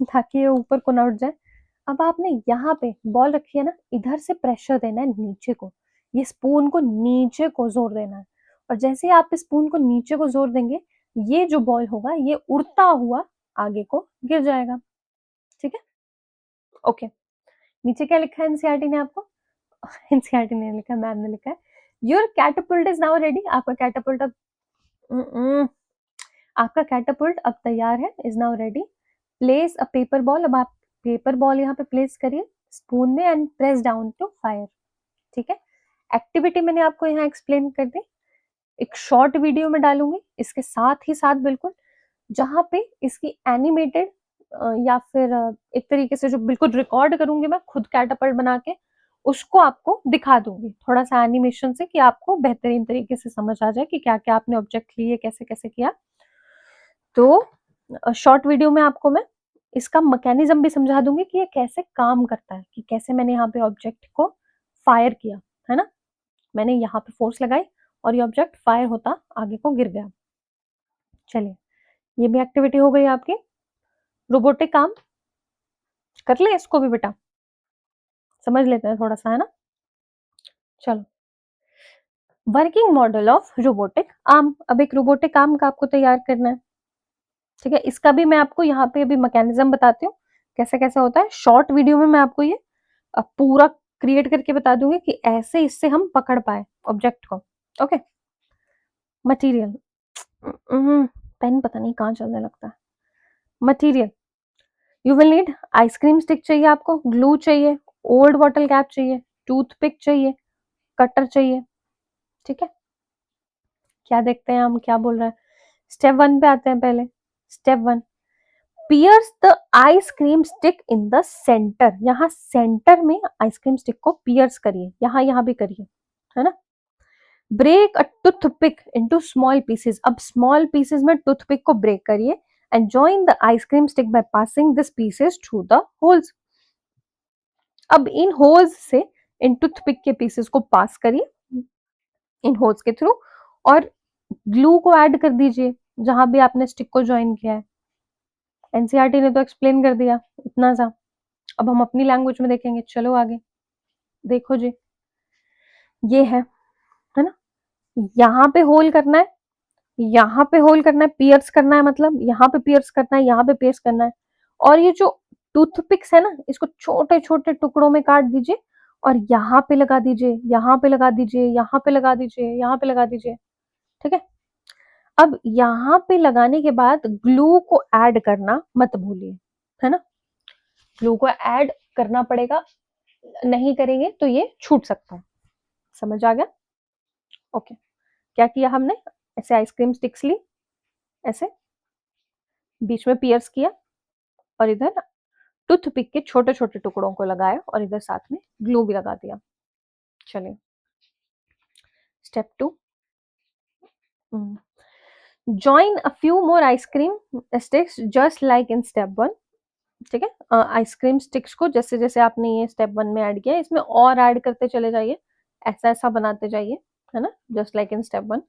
ताकि ये ऊपर को ना उठ जाए। अब आपने यहाँ पे बॉल रखी है ना, इधर से प्रेशर देना है नीचे को, ये स्पून को नीचे को जोर देना है। और जैसे ही आप स्पून को नीचे को जोर देंगे, ये जो बॉल होगा ये उड़ता हुआ आगे को गिर जाएगा। ठीक है, ओके। नीचे क्या लिखा है एनसीईआरटी ने आपको? एनसीईआरटी ने लिखा, मैम ने लिखा है योर कैटapult इज नाउ रेडी। आपका कैटapult अब आपका कैटapult अब तैयार है, is now ready. Place a paper ball. अब आप पेपर बॉल यहाँ पे प्लेस करिए स्पून में and press down to fire. ठीक है, एक्टिविटी मैंने आपको यहाँ एक्सप्लेन कर दी, एक शॉर्ट वीडियो में डालूंगी इसके साथ ही साथ बिल्कुल, जहाँ पे इसकी एनिमेटेड या फिर एक तरीके से जो बिल्कुल रिकॉर्ड करूंगी मैं खुद कैटapult बना के, उसको आपको दिखा दूंगी थोड़ा सा एनिमेशन से, कि आपको बेहतरीन तरीके से समझ आ जाए कि क्या क्या आपने ऑब्जेक्ट लिए, कैसे कैसे किया। तो शॉर्ट वीडियो में आपको मैं इसका मैकेनिज्म भी समझा दूंगी कि ये कैसे काम करता है, कि कैसे मैंने यहाँ पे ऑब्जेक्ट को फायर किया, है ना। मैंने यहाँ पे फोर्स लगाई और ये ऑब्जेक्ट फायर होता आगे को गिर गया। चलिए, ये भी एक्टिविटी हो गई आपकी। रोबोटिक काम कर ले इसको भी बेटा, समझ लेते हैं थोड़ा सा, है ना। चलो, working model of robotic arm. अब एक रोबोटिक आर्म का आपको तैयार करना है। ठीक है, इसका भी मैं आपको यहाँ पे अभी मैकेनिज्म बताती हूँ कैसे कैसे होता है। शॉर्ट वीडियो में मैं आपको ये पूरा क्रिएट करके बता दूंगी कि ऐसे इससे हम पकड़ पाए ऑब्जेक्ट को। ओके, मटेरियल, पेन पता नहीं कहाँ चलने लगता है। Material, you will need ice cream stick चाहिए आपको, ग्लू चाहिए, ओल्ड बॉटल कैप चाहिए, टूथपिक चाहिए, कटर चाहिए। ठीक है, क्या देखते हैं हम क्या बोल रहे हैं। स्टेप 1 पे आते हैं पहले। Step 1, pierce the ice cream stick in the centre. यहाँ सेंटर में आइसक्रीम स्टिक को पियर्स करिए, यहाँ भी करिए, है ना। Break a toothpick into small pieces. अब स्मॉल पीसेस में टूथपिक को ब्रेक करिए and join the ice cream stick by passing this pieces through the holes. अब इन होल्स से इन टूथपिक के पीसेस को पास करिए इन होल्स के थ्रू, और ग्लू को ऐड कर दीजिए जहां भी आपने स्टिक को ज्वाइन किया है। एनसीईआरटी ने तो एक्सप्लेन कर दिया इतना सा। अब हम अपनी लैंग्वेज में देखेंगे। चलो आगे देखो जी, ये है ना? यहाँ पे होल करना है, यहाँ पे होल करना है, पियर्स करना है, मतलब यहाँ पे पियर्स करना है, यहाँ पे पियर्स करना है। और ये जो टूथपिक्स है ना, इसको छोटे छोटे टुकड़ों में काट दीजिए और यहाँ पे लगा दीजिए, यहाँ पे लगा दीजिए, यहाँ पे लगा दीजिए, यहाँ पे लगा दीजिए। ठीक है? अब यहाँ पे लगाने के बाद ग्लू को ऐड करना मत भूलिए, है ना? ग्लू को ऐड करना पड़ेगा, नहीं करेंगे तो ये छूट सकता है। समझ आ गया? ओके। क्या किया हमने? ऐसे आइसक्रीम स्टिक्स ली, ऐसे बीच में पियर्स किया और इधर टूथपिक के छोटे छोटे टुकड़ों को लगाया और इधर साथ में ग्लू भी लगा दिया। चलिए step 2, join a few more ice cream sticks just like in step 1। ठीक है? आइसक्रीम स्टिक्स को जैसे जैसे आपने ये स्टेप 1 में ऐड किया, इसमें और ऐड करते चले जाइए, ऐसा ऐसा बनाते जाइए, है ना? Just like in step 1।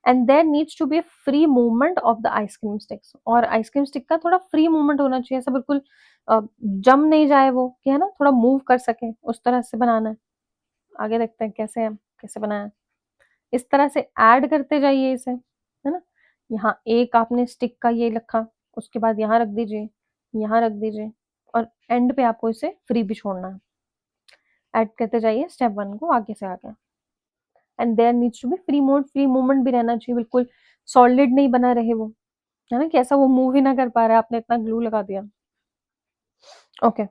And there needs to be a free movement of the ice cream sticks, और आइसक्रीम स्टिक का थोड़ा फ्री मूवमेंट होना चाहिए, ऐसा बिल्कुल जम नहीं जाए वो, कि है ना, थोड़ा मूव कर सके, उस तरह से बनाना है। आगे देखते हैं कैसे बनाया है। इस तरह से ऐड करते जाइए इसे, है ना? यहाँ एक आपने स्टिक का ये रखा, उसके बाद यहाँ रख दीजिए, यहाँ रख दीजिए और एंड पे आपको इसे फ्री भी छोड़ना है। ऐड करते जाइए स्टेप 1 को आगे से आगे। And there needs to be free movement भी रहना चाहिए, बिल्कुल सॉलिड नहीं बना रहे वो, है ना? कि ऐसा वो मूव ही ना कर पा रहा है, आपने इतना ग्लू लगा दिया। ओके,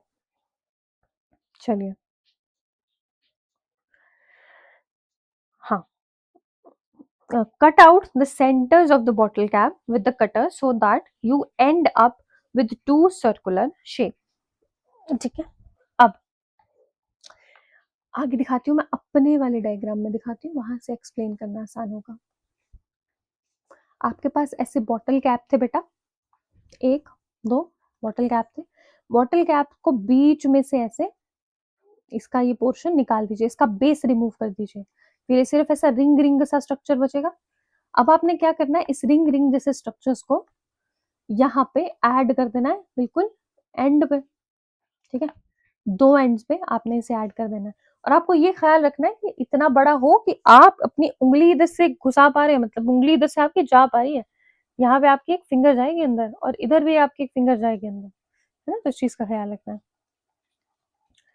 चलिए। हाँ, cut out the centers of the bottle cap with the cutter so that you end up with two circular shape। ठीक है? अब आगे दिखाती हूँ, मैं अपने वाले डायग्राम में दिखाती हूँ, वहां से एक्सप्लेन करना आसान होगा। आपके पास ऐसे बॉटल कैप थे बेटा, एक दो बॉटल कैप थे। बॉटल कैप को बीच में से ऐसे इसका ये पोर्शन निकाल दीजिए, इसका बेस रिमूव कर दीजिए, फिर ये सिर्फ ऐसा रिंग रिंग सा स्ट्रक्चर बचेगा। अब आपने क्या करना है, इस रिंग रिंग जैसे स्ट्रक्चर्स को यहाँ पे ऐड कर देना है, बिल्कुल एंड पे। ठीक है? दो एंड्स पे आपने इसे ऐड कर देना है और आपको ये ख्याल रखना है कि इतना बड़ा हो कि आप अपनी उंगली इधर से घुसा पा रहे हैं, मतलब उंगली इधर से आपकी जा पा रही है, यहाँ पे आपकी एक फिंगर जाएगी अंदर और इधर भी आपकी एक फिंगर जाएगी अंदर, है ना? तो इस चीज का ख्याल रखना है।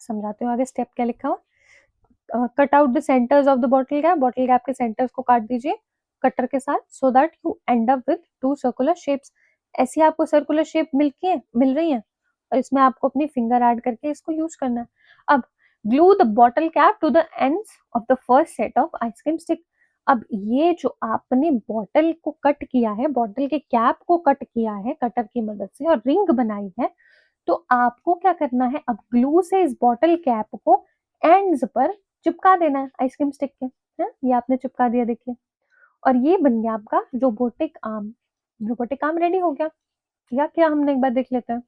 समझाते हो आगे स्टेप क्या लिखा हुआ। Cut out the centres of the bottle cap के सेंटर्स को काट दीजिए कटर के साथ, so that you and up with two circular shapes. ऐसी आपको सर्कुलर शेप मिल रही है और इसमें आपको अपनी फिंगर ऐड करके इसको यूज करना है। अब glue the bottle cap to the ends of the first set of ice cream stick. अब ये जो आपने बॉटल को कट किया है, बॉटल के कैप को कट किया है कटर की मदद से और रिंग बनाई है, तो आपको क्या करना है, अब ग्लू से इस बॉटल कैप को एंड्स पर चिपका देना है आइसक्रीम स्टिक के, है? ये आपने चिपका दिया, देखिए। और ये बन गया आपका robotic arm. Robotic arm ready हो गया। या क्या हमने एक बार देख लेते हैं।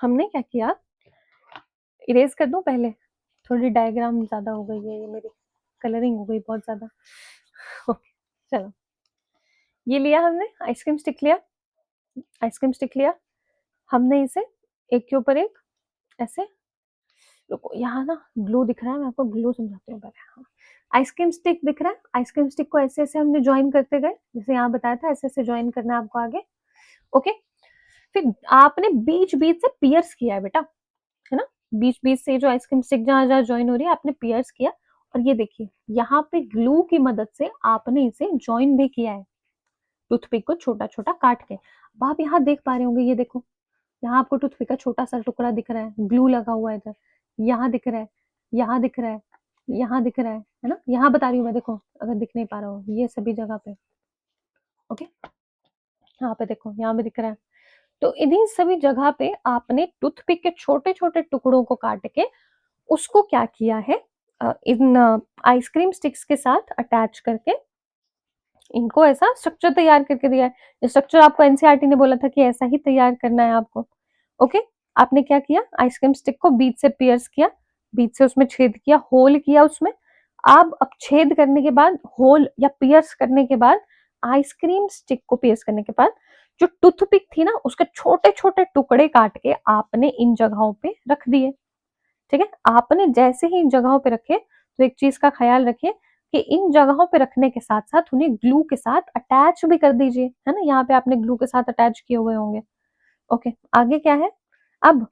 हमने क्या किया, इरेज कर दूं पहले, थोड़ी डायग्राम ज्यादा हो गई है, ये मेरी कलरिंग हो गई बहुत ज्यादा। ओके, चलो, ये लिया हमने आइसक्रीम स्टिक लिया, आइसक्रीम स्टिक लिया हमने, इसे एक के ऊपर एक ऐसे, रुको यहाँ ना ग्लू दिख रहा है, मैं आपको ग्लू समझाती हूँ पहले। हाँ, आइसक्रीम स्टिक दिख रहा है, आइसक्रीम स्टिक को ऐसे ऐसे हमने ज्वाइन करते गए, जैसे यहाँ बताया था ऐसे ऐसे ज्वाइन करना है आपको आगे। ओके, फिर आपने बीच बीच से पियर्स किया है बेटा, है ना? बीच बीच से जो आइसक्रीम स्टिक जहां जहां ज्वाइन हो रही है आपने पियर्स किया, और ये देखिए यहाँ पे ग्लू की मदद से आपने इसे ज्वाइन भी किया है, टूथपिक को छोटा छोटा काट के। अब आप यहाँ देख पा रहे होंगे, ये देखो यहाँ आपको टूथपिक का छोटा सा टुकड़ा दिख रहा है, ग्लू लगा हुआ है इधर, यहाँ दिख रहा है, यहाँ दिख रहा है, यहाँ दिख रहा है ना? यहाँ बता रही हूँ मैं, देखो अगर दिख नहीं पा रहा हो, ये सभी जगह पे। ओके, यहाँ पे देखो, यहाँ पे दिख रहा है। तो इन्हीं सभी जगह पे आपने टूथपिक के छोटे छोटे टुकड़ों को काट के उसको क्या किया है, इन आइसक्रीम स्टिक्स के साथ अटैच करके इनको ऐसा स्ट्रक्चर तैयार करके दिया है। ये स्ट्रक्चर आपको एनसीईआरटी ने बोला था कि ऐसा ही तैयार करना है आपको। ओके, आपने क्या किया, आइसक्रीम स्टिक को बीच से पियर्स किया, बीच से उसमें छेद किया, होल किया उसमें। अब छेद करने के बाद, होल या पियर्स करने के बाद, आइसक्रीम स्टिक को पियर्स करने के बाद जो टूथपिक थी ना उसके छोटे छोटे टुकड़े काट के आपने इन जगहों पे रख दिए। ठीक है, आपने जैसे ही इन जगहों पे रखे तो एक चीज का ख्याल रखिए कि इन जगहों पे रखने के साथ साथ उन्हें ग्लू के साथ अटैच भी कर दीजिए, है ना, यहाँ पे आपने ग्लू के साथ अटैच किए हुए होंगे। ओके, आगे क्या है, अब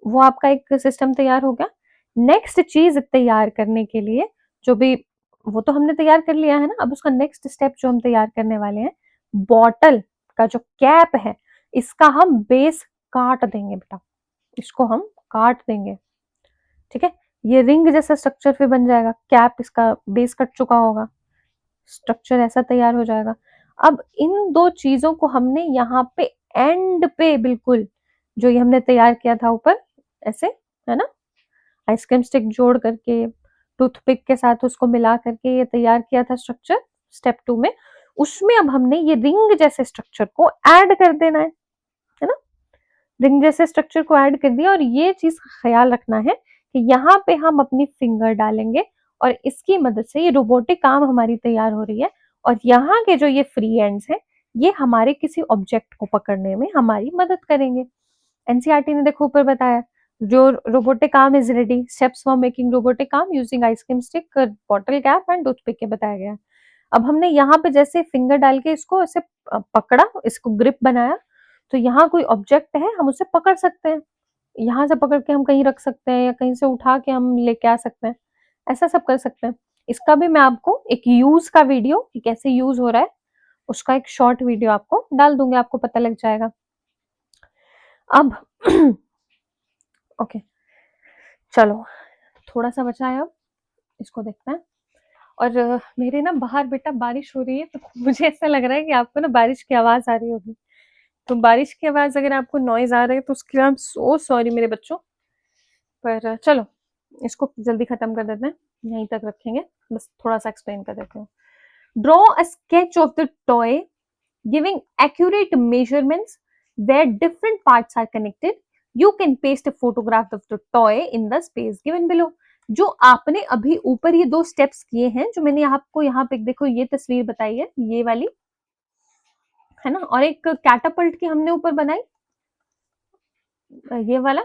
वो आपका एक सिस्टम तैयार हो गया। नेक्स्ट चीज तैयार करने के लिए जो भी, वो तो हमने तैयार कर लिया है ना, अब उसका नेक्स्ट स्टेप जो हम तैयार करने वाले हैं, बॉटल का जो कैप है इसका हम बेस काट देंगे बेटा, इसको हम काट देंगे। ठीक है, ये रिंग जैसा स्ट्रक्चर फिर बन जाएगा, कैप इसका बेस कट चुका होगा, स्ट्रक्चर ऐसा तैयार हो जाएगा। अब इन दो चीजों को हमने यहाँ पे एंड पे बिल्कुल, जो ये हमने तैयार किया था ऊपर ऐसे, है ना, आइसक्रीम स्टिक जोड़ करके टूथपिक के साथ उसको मिला करके ये तैयार किया था स्ट्रक्चर स्टेप 2 में, उसमें अब हमने ये रिंग जैसे स्ट्रक्चर को ऐड कर देना है ना, रिंग जैसे स्ट्रक्चर को ऐड कर दिया। और ये चीज का ख्याल रखना है कि यहाँ पे हम अपनी फिंगर डालेंगे और इसकी मदद से ये रोबोटिक आर्म हमारी तैयार हो रही है, और यहाँ के जो ये फ्री एंड्स हैं ये हमारे किसी ऑब्जेक्ट को पकड़ने में हमारी मदद करेंगे। एनसीईआरटी ने देखो ऊपर बताया, जो robotic arm is ready, steps for making robotic arm using ice cream stick, bottle cap and toothpick के बताया गया। अब हमने यहाँ पे जैसे फिंगर डाल के इसको ऐसे पकड़ा, इसको ग्रिप बनाया, तो यहाँ कोई ऑब्जेक्ट है हम उसे पकड़ सकते हैं, यहाँ से पकड़ के हम कहीं रख सकते हैं या कहीं से उठा के हम लेके आ सकते हैं, ऐसा सब कर सकते हैं। इसका भी मैं आपको एक यूज का वीडियो कि कैसे यूज हो रहा है उसका एक शॉर्ट वीडियो आपको डाल दूंगी, आपको पता लग जाएगा। अब ओके, चलो थोड़ा सा बचा है, अब इसको देखते हैं। और मेरे ना बाहर बेटा बारिश हो रही है, तो मुझे ऐसा लग रहा है कि आपको ना बारिश की आवाज आ रही होगी, तो बारिश की आवाज अगर आपको नॉइज आ रहा है तो उसके लिए आई एम सो सॉरी मेरे बच्चों। पर चलो इसको जल्दी खत्म कर देते हैं, यहीं तक रखेंगे, बस थोड़ा सा एक्सप्लेन कर देते हैं। Draw a sketch of the toy giving accurate measurements where different parts are connected, you can paste a photograph of the toy in the space given below. जो आपने अभी ऊपर ये दो स्टेप्स किए हैं, जो मैंने आपको यहाँ पे देखो ये तस्वीर बताई है ये वाली, है ना, और एक कैटापल्ट की हमने ऊपर बनाई ये वाला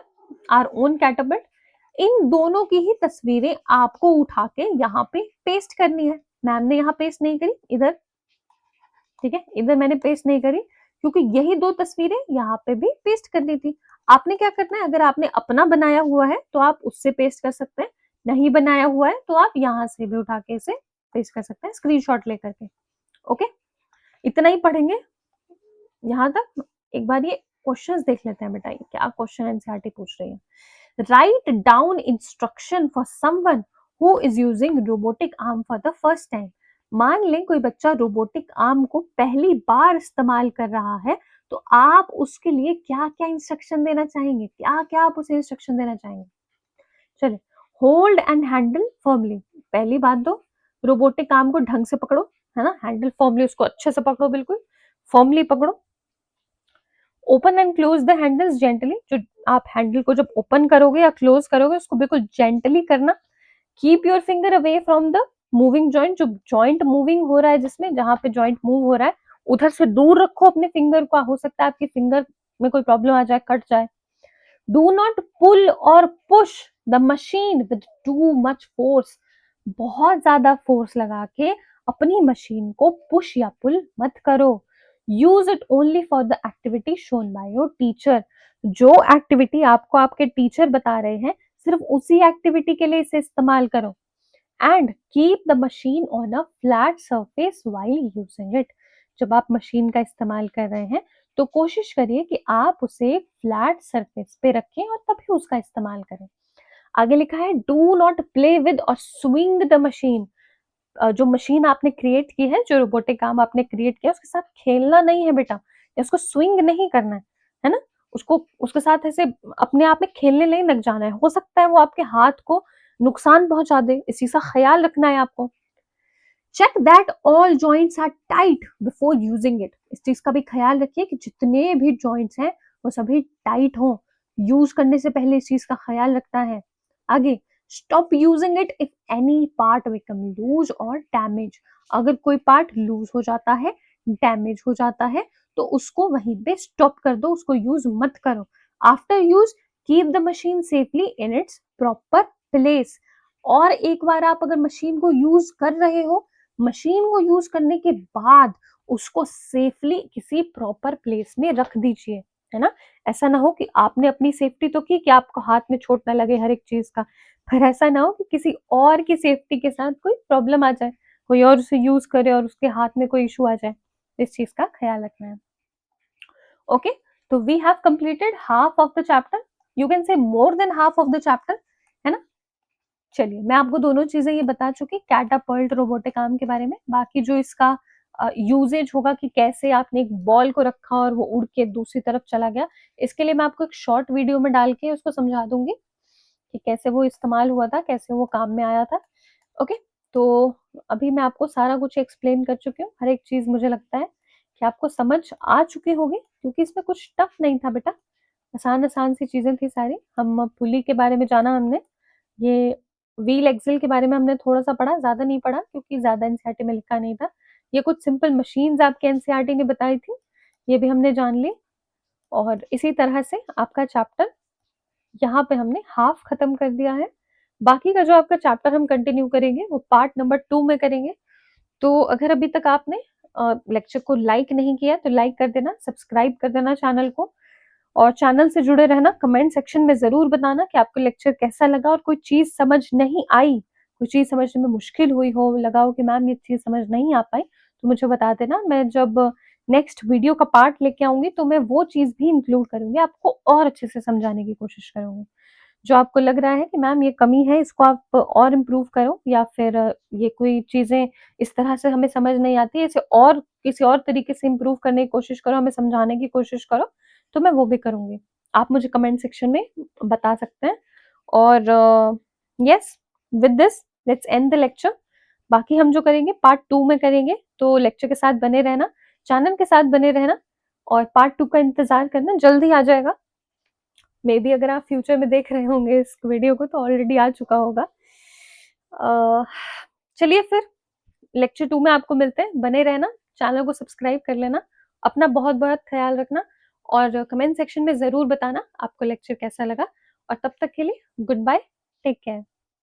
आर ओन कैटापल्ट, इन दोनों की ही तस्वीरें आपको उठा के यहाँ पे पेस्ट करनी है। मैम ने यहाँ पेस्ट नहीं करी इधर, ठीक है, इधर मैंने पेस्ट नहीं करी क्योंकि यही दो तस्वीरें यहाँ पे भी पेस्ट करनी थी। आपने क्या करना है, अगर आपने अपना बनाया हुआ है तो आप उससे पेस्ट कर सकते हैं, नहीं बनाया हुआ है तो आप यहाँ से भी उठा के इसे पेस्ट कर सकते हैं स्क्रीनशॉट लेकर के। ओके, इतना ही पढ़ेंगे यहाँ तक। एक बार ये क्वेश्चंस देख लेते हैं बेटा, ये क्या क्वेश्चन एनसीईआरटी पूछ रही है। Write down instruction for someone who is using robotic arm for the first time. मान लें कोई बच्चा रोबोटिक आर्म को पहली बार इस्तेमाल कर रहा है, तो आप उसके लिए क्या क्या इंस्ट्रक्शन देना चाहेंगे, क्या क्या आप उसे इंस्ट्रक्शन देना चाहेंगे। चलिए, होल्ड एंड हैंडल फर्मली, पहली बात दो, रोबोटिक आर्म को ढंग से पकड़ो, है ना, हैंडल फर्मली, उसको अच्छे से पकड़ो, बिल्कुल फर्मली पकड़ो। Open and close the handles gently, जो आप हैंडल को जब ओपन करोगे या क्लोज करोगे उसको बिल्कुल जेंटली करना। Keep your finger away from the moving joint, जो जॉइंट मूविंग हो रहा है जिसमें जहां पे जॉइंट मूव हो रहा है उधर से दूर रखो अपने फिंगर को, हो सकता है आपकी फिंगर में कोई प्रॉब्लम आ जाए, कट जाए। डू नॉट पुल और push the machine with too much force, बहुत ज्यादा फोर्स लगा के अपनी मशीन को पुश या पुल मत करो। Use it only for the activity shown by your teacher, जो एक्टिविटी आपको आपके टीचर बता रहे हैं सिर्फ उसी एक्टिविटी के लिए इसे इस्तेमाल करो। And keep the machine on a flat surface while using it, जब आप मशीन का इस्तेमाल कर रहे हैं तो कोशिश करिए कि आप उसे फ्लैट सरफेस पे रखें और तभी उसका इस्तेमाल करें। आगे लिखा है डू नॉट प्ले विद और स्विंग द मशीन, जो मशीन आपने क्रिएट की है, जो रोबोटिक आर्म आपने क्रिएट किया उसके साथ खेलना नहीं है बेटा, या उसको स्विंग नहीं करना है ना, उसको उसके साथ ऐसे अपने आप में खेलने नहीं लग जाना है, हो सकता है वो आपके हाथ को नुकसान पहुंचा दे, इस चीज का ख्याल रखना है आपको। Check that all joints are tight before using it, इस चीज का भी ख्याल रखिए कि जितने भी जॉइंट्स हैं वो सभी टाइट हो, यूज करने से पहले इस चीज का ख्याल रखना है। आगे, stop using it if any part become loose और डैमेज, अगर कोई पार्ट लूज हो जाता है, डैमेज हो जाता है तो उसको वहीं पे स्टॉप कर दो, उसको यूज मत करो। After use keep the machine safely in its proper place. और एक बार आप अगर मशीन को यूज कर रहे हो, मशीन को यूज करने के बाद उसको सेफली किसी प्रॉपर प्लेस में रख दीजिए, है ना। ऐसा ना हो कि आपने अपनी सेफ्टी तो की कि आपको हाथ में चोट ना लगे हर एक चीज का, पर ऐसा ना हो कि किसी और की सेफ्टी के साथ कोई प्रॉब्लम आ जाए, कोई और उसे यूज करे और उसके हाथ में कोई इशू आ जाए। इस चीज का ख्याल रखना है। ओके, तो we have completed half of the chapter, you can say more than half of the chapter, है ना। चलिए, मैं आपको दोनों चीजें ये बता चुकी, कैटापल्ट रोबोटिक आर्म के बारे में। बाकी जो इसका यूजेज होगा कि कैसे आपने एक बॉल को रखा और वो उड़ के दूसरी तरफ चला गया, इसके लिए मैं आपको एक शॉर्ट वीडियो में डाल के उसको समझा दूंगी कि कैसे वो इस्तेमाल हुआ था, कैसे वो काम में आया था। ओके, तो अभी मैं आपको सारा कुछ एक्सप्लेन कर चुकी हूँ, हर एक चीज मुझे लगता है कि आपको समझ आ चुकी होगी, क्योंकि इसमें कुछ टफ नहीं था बेटा, आसान आसान सी चीजें थी सारी। हम पुली के बारे में जाना हमने, ये व्हील एक्सिल के बारे में हमने थोड़ा सा पढ़ा, ज्यादा नहीं पढ़ा क्योंकि ज्यादा एनसीईआरटी में लिखा नहीं था। ये कुछ सिंपल मशीन्स आपके एनसीईआरटी ने बताई थी, ये भी हमने जान ली। और इसी तरह से आपका चैप्टर यहाँ पे हमने हाफ खत्म कर दिया है। बाकी का जो आपका चैप्टर हम कंटिन्यू करेंगे वो पार्ट नंबर 2 में करेंगे। तो अगर अभी तक आपने लेक्चर को लाइक नहीं किया तो लाइक कर देना, सब्सक्राइब कर देना चैनल को, और चैनल से जुड़े रहना। कमेंट सेक्शन में जरूर बताना कि आपको लेक्चर कैसा लगा, और कोई चीज समझ नहीं आई, कोई चीज समझने में मुश्किल हुई हो, लगा हो कि मैम ये चीज समझ नहीं आ पाई, तो मुझे बता देना। मैं जब नेक्स्ट वीडियो का पार्ट लेके आऊंगी तो मैं वो चीज भी इंक्लूड करूंगी, आपको और अच्छे से समझाने की कोशिश करूंगी। जो आपको लग रहा है कि मैम ये कमी है, इसको आप और इम्प्रूव करो, या फिर ये कोई चीजें इस तरह से हमें समझ नहीं आती, इसे और किसी और तरीके से इम्प्रूव करने की कोशिश करो, हमें समझाने की कोशिश करो, तो मैं वो भी करूंगी। आप मुझे कमेंट सेक्शन में बता सकते हैं। और yes, with this let's end the lecture. बाकी हम जो करेंगे पार्ट 2 में करेंगे, तो लेक्चर के साथ बने रहना, चैनल के साथ बने रहना, और पार्ट 2 का इंतजार करना, जल्दी आ जाएगा। मे बी अगर आप फ्यूचर में देख रहे होंगे इस वीडियो को तो ऑलरेडी आ चुका होगा। चलिए फिर लेक्चर 2 में आपको मिलते हैं, बने रहना, चैनल को सब्सक्राइब कर लेना, अपना बहुत बहुत ख्याल रखना, और कमेंट सेक्शन में जरूर बताना आपको लेक्चर कैसा लगा। और तब तक के लिए गुड बाय, टेक केयर।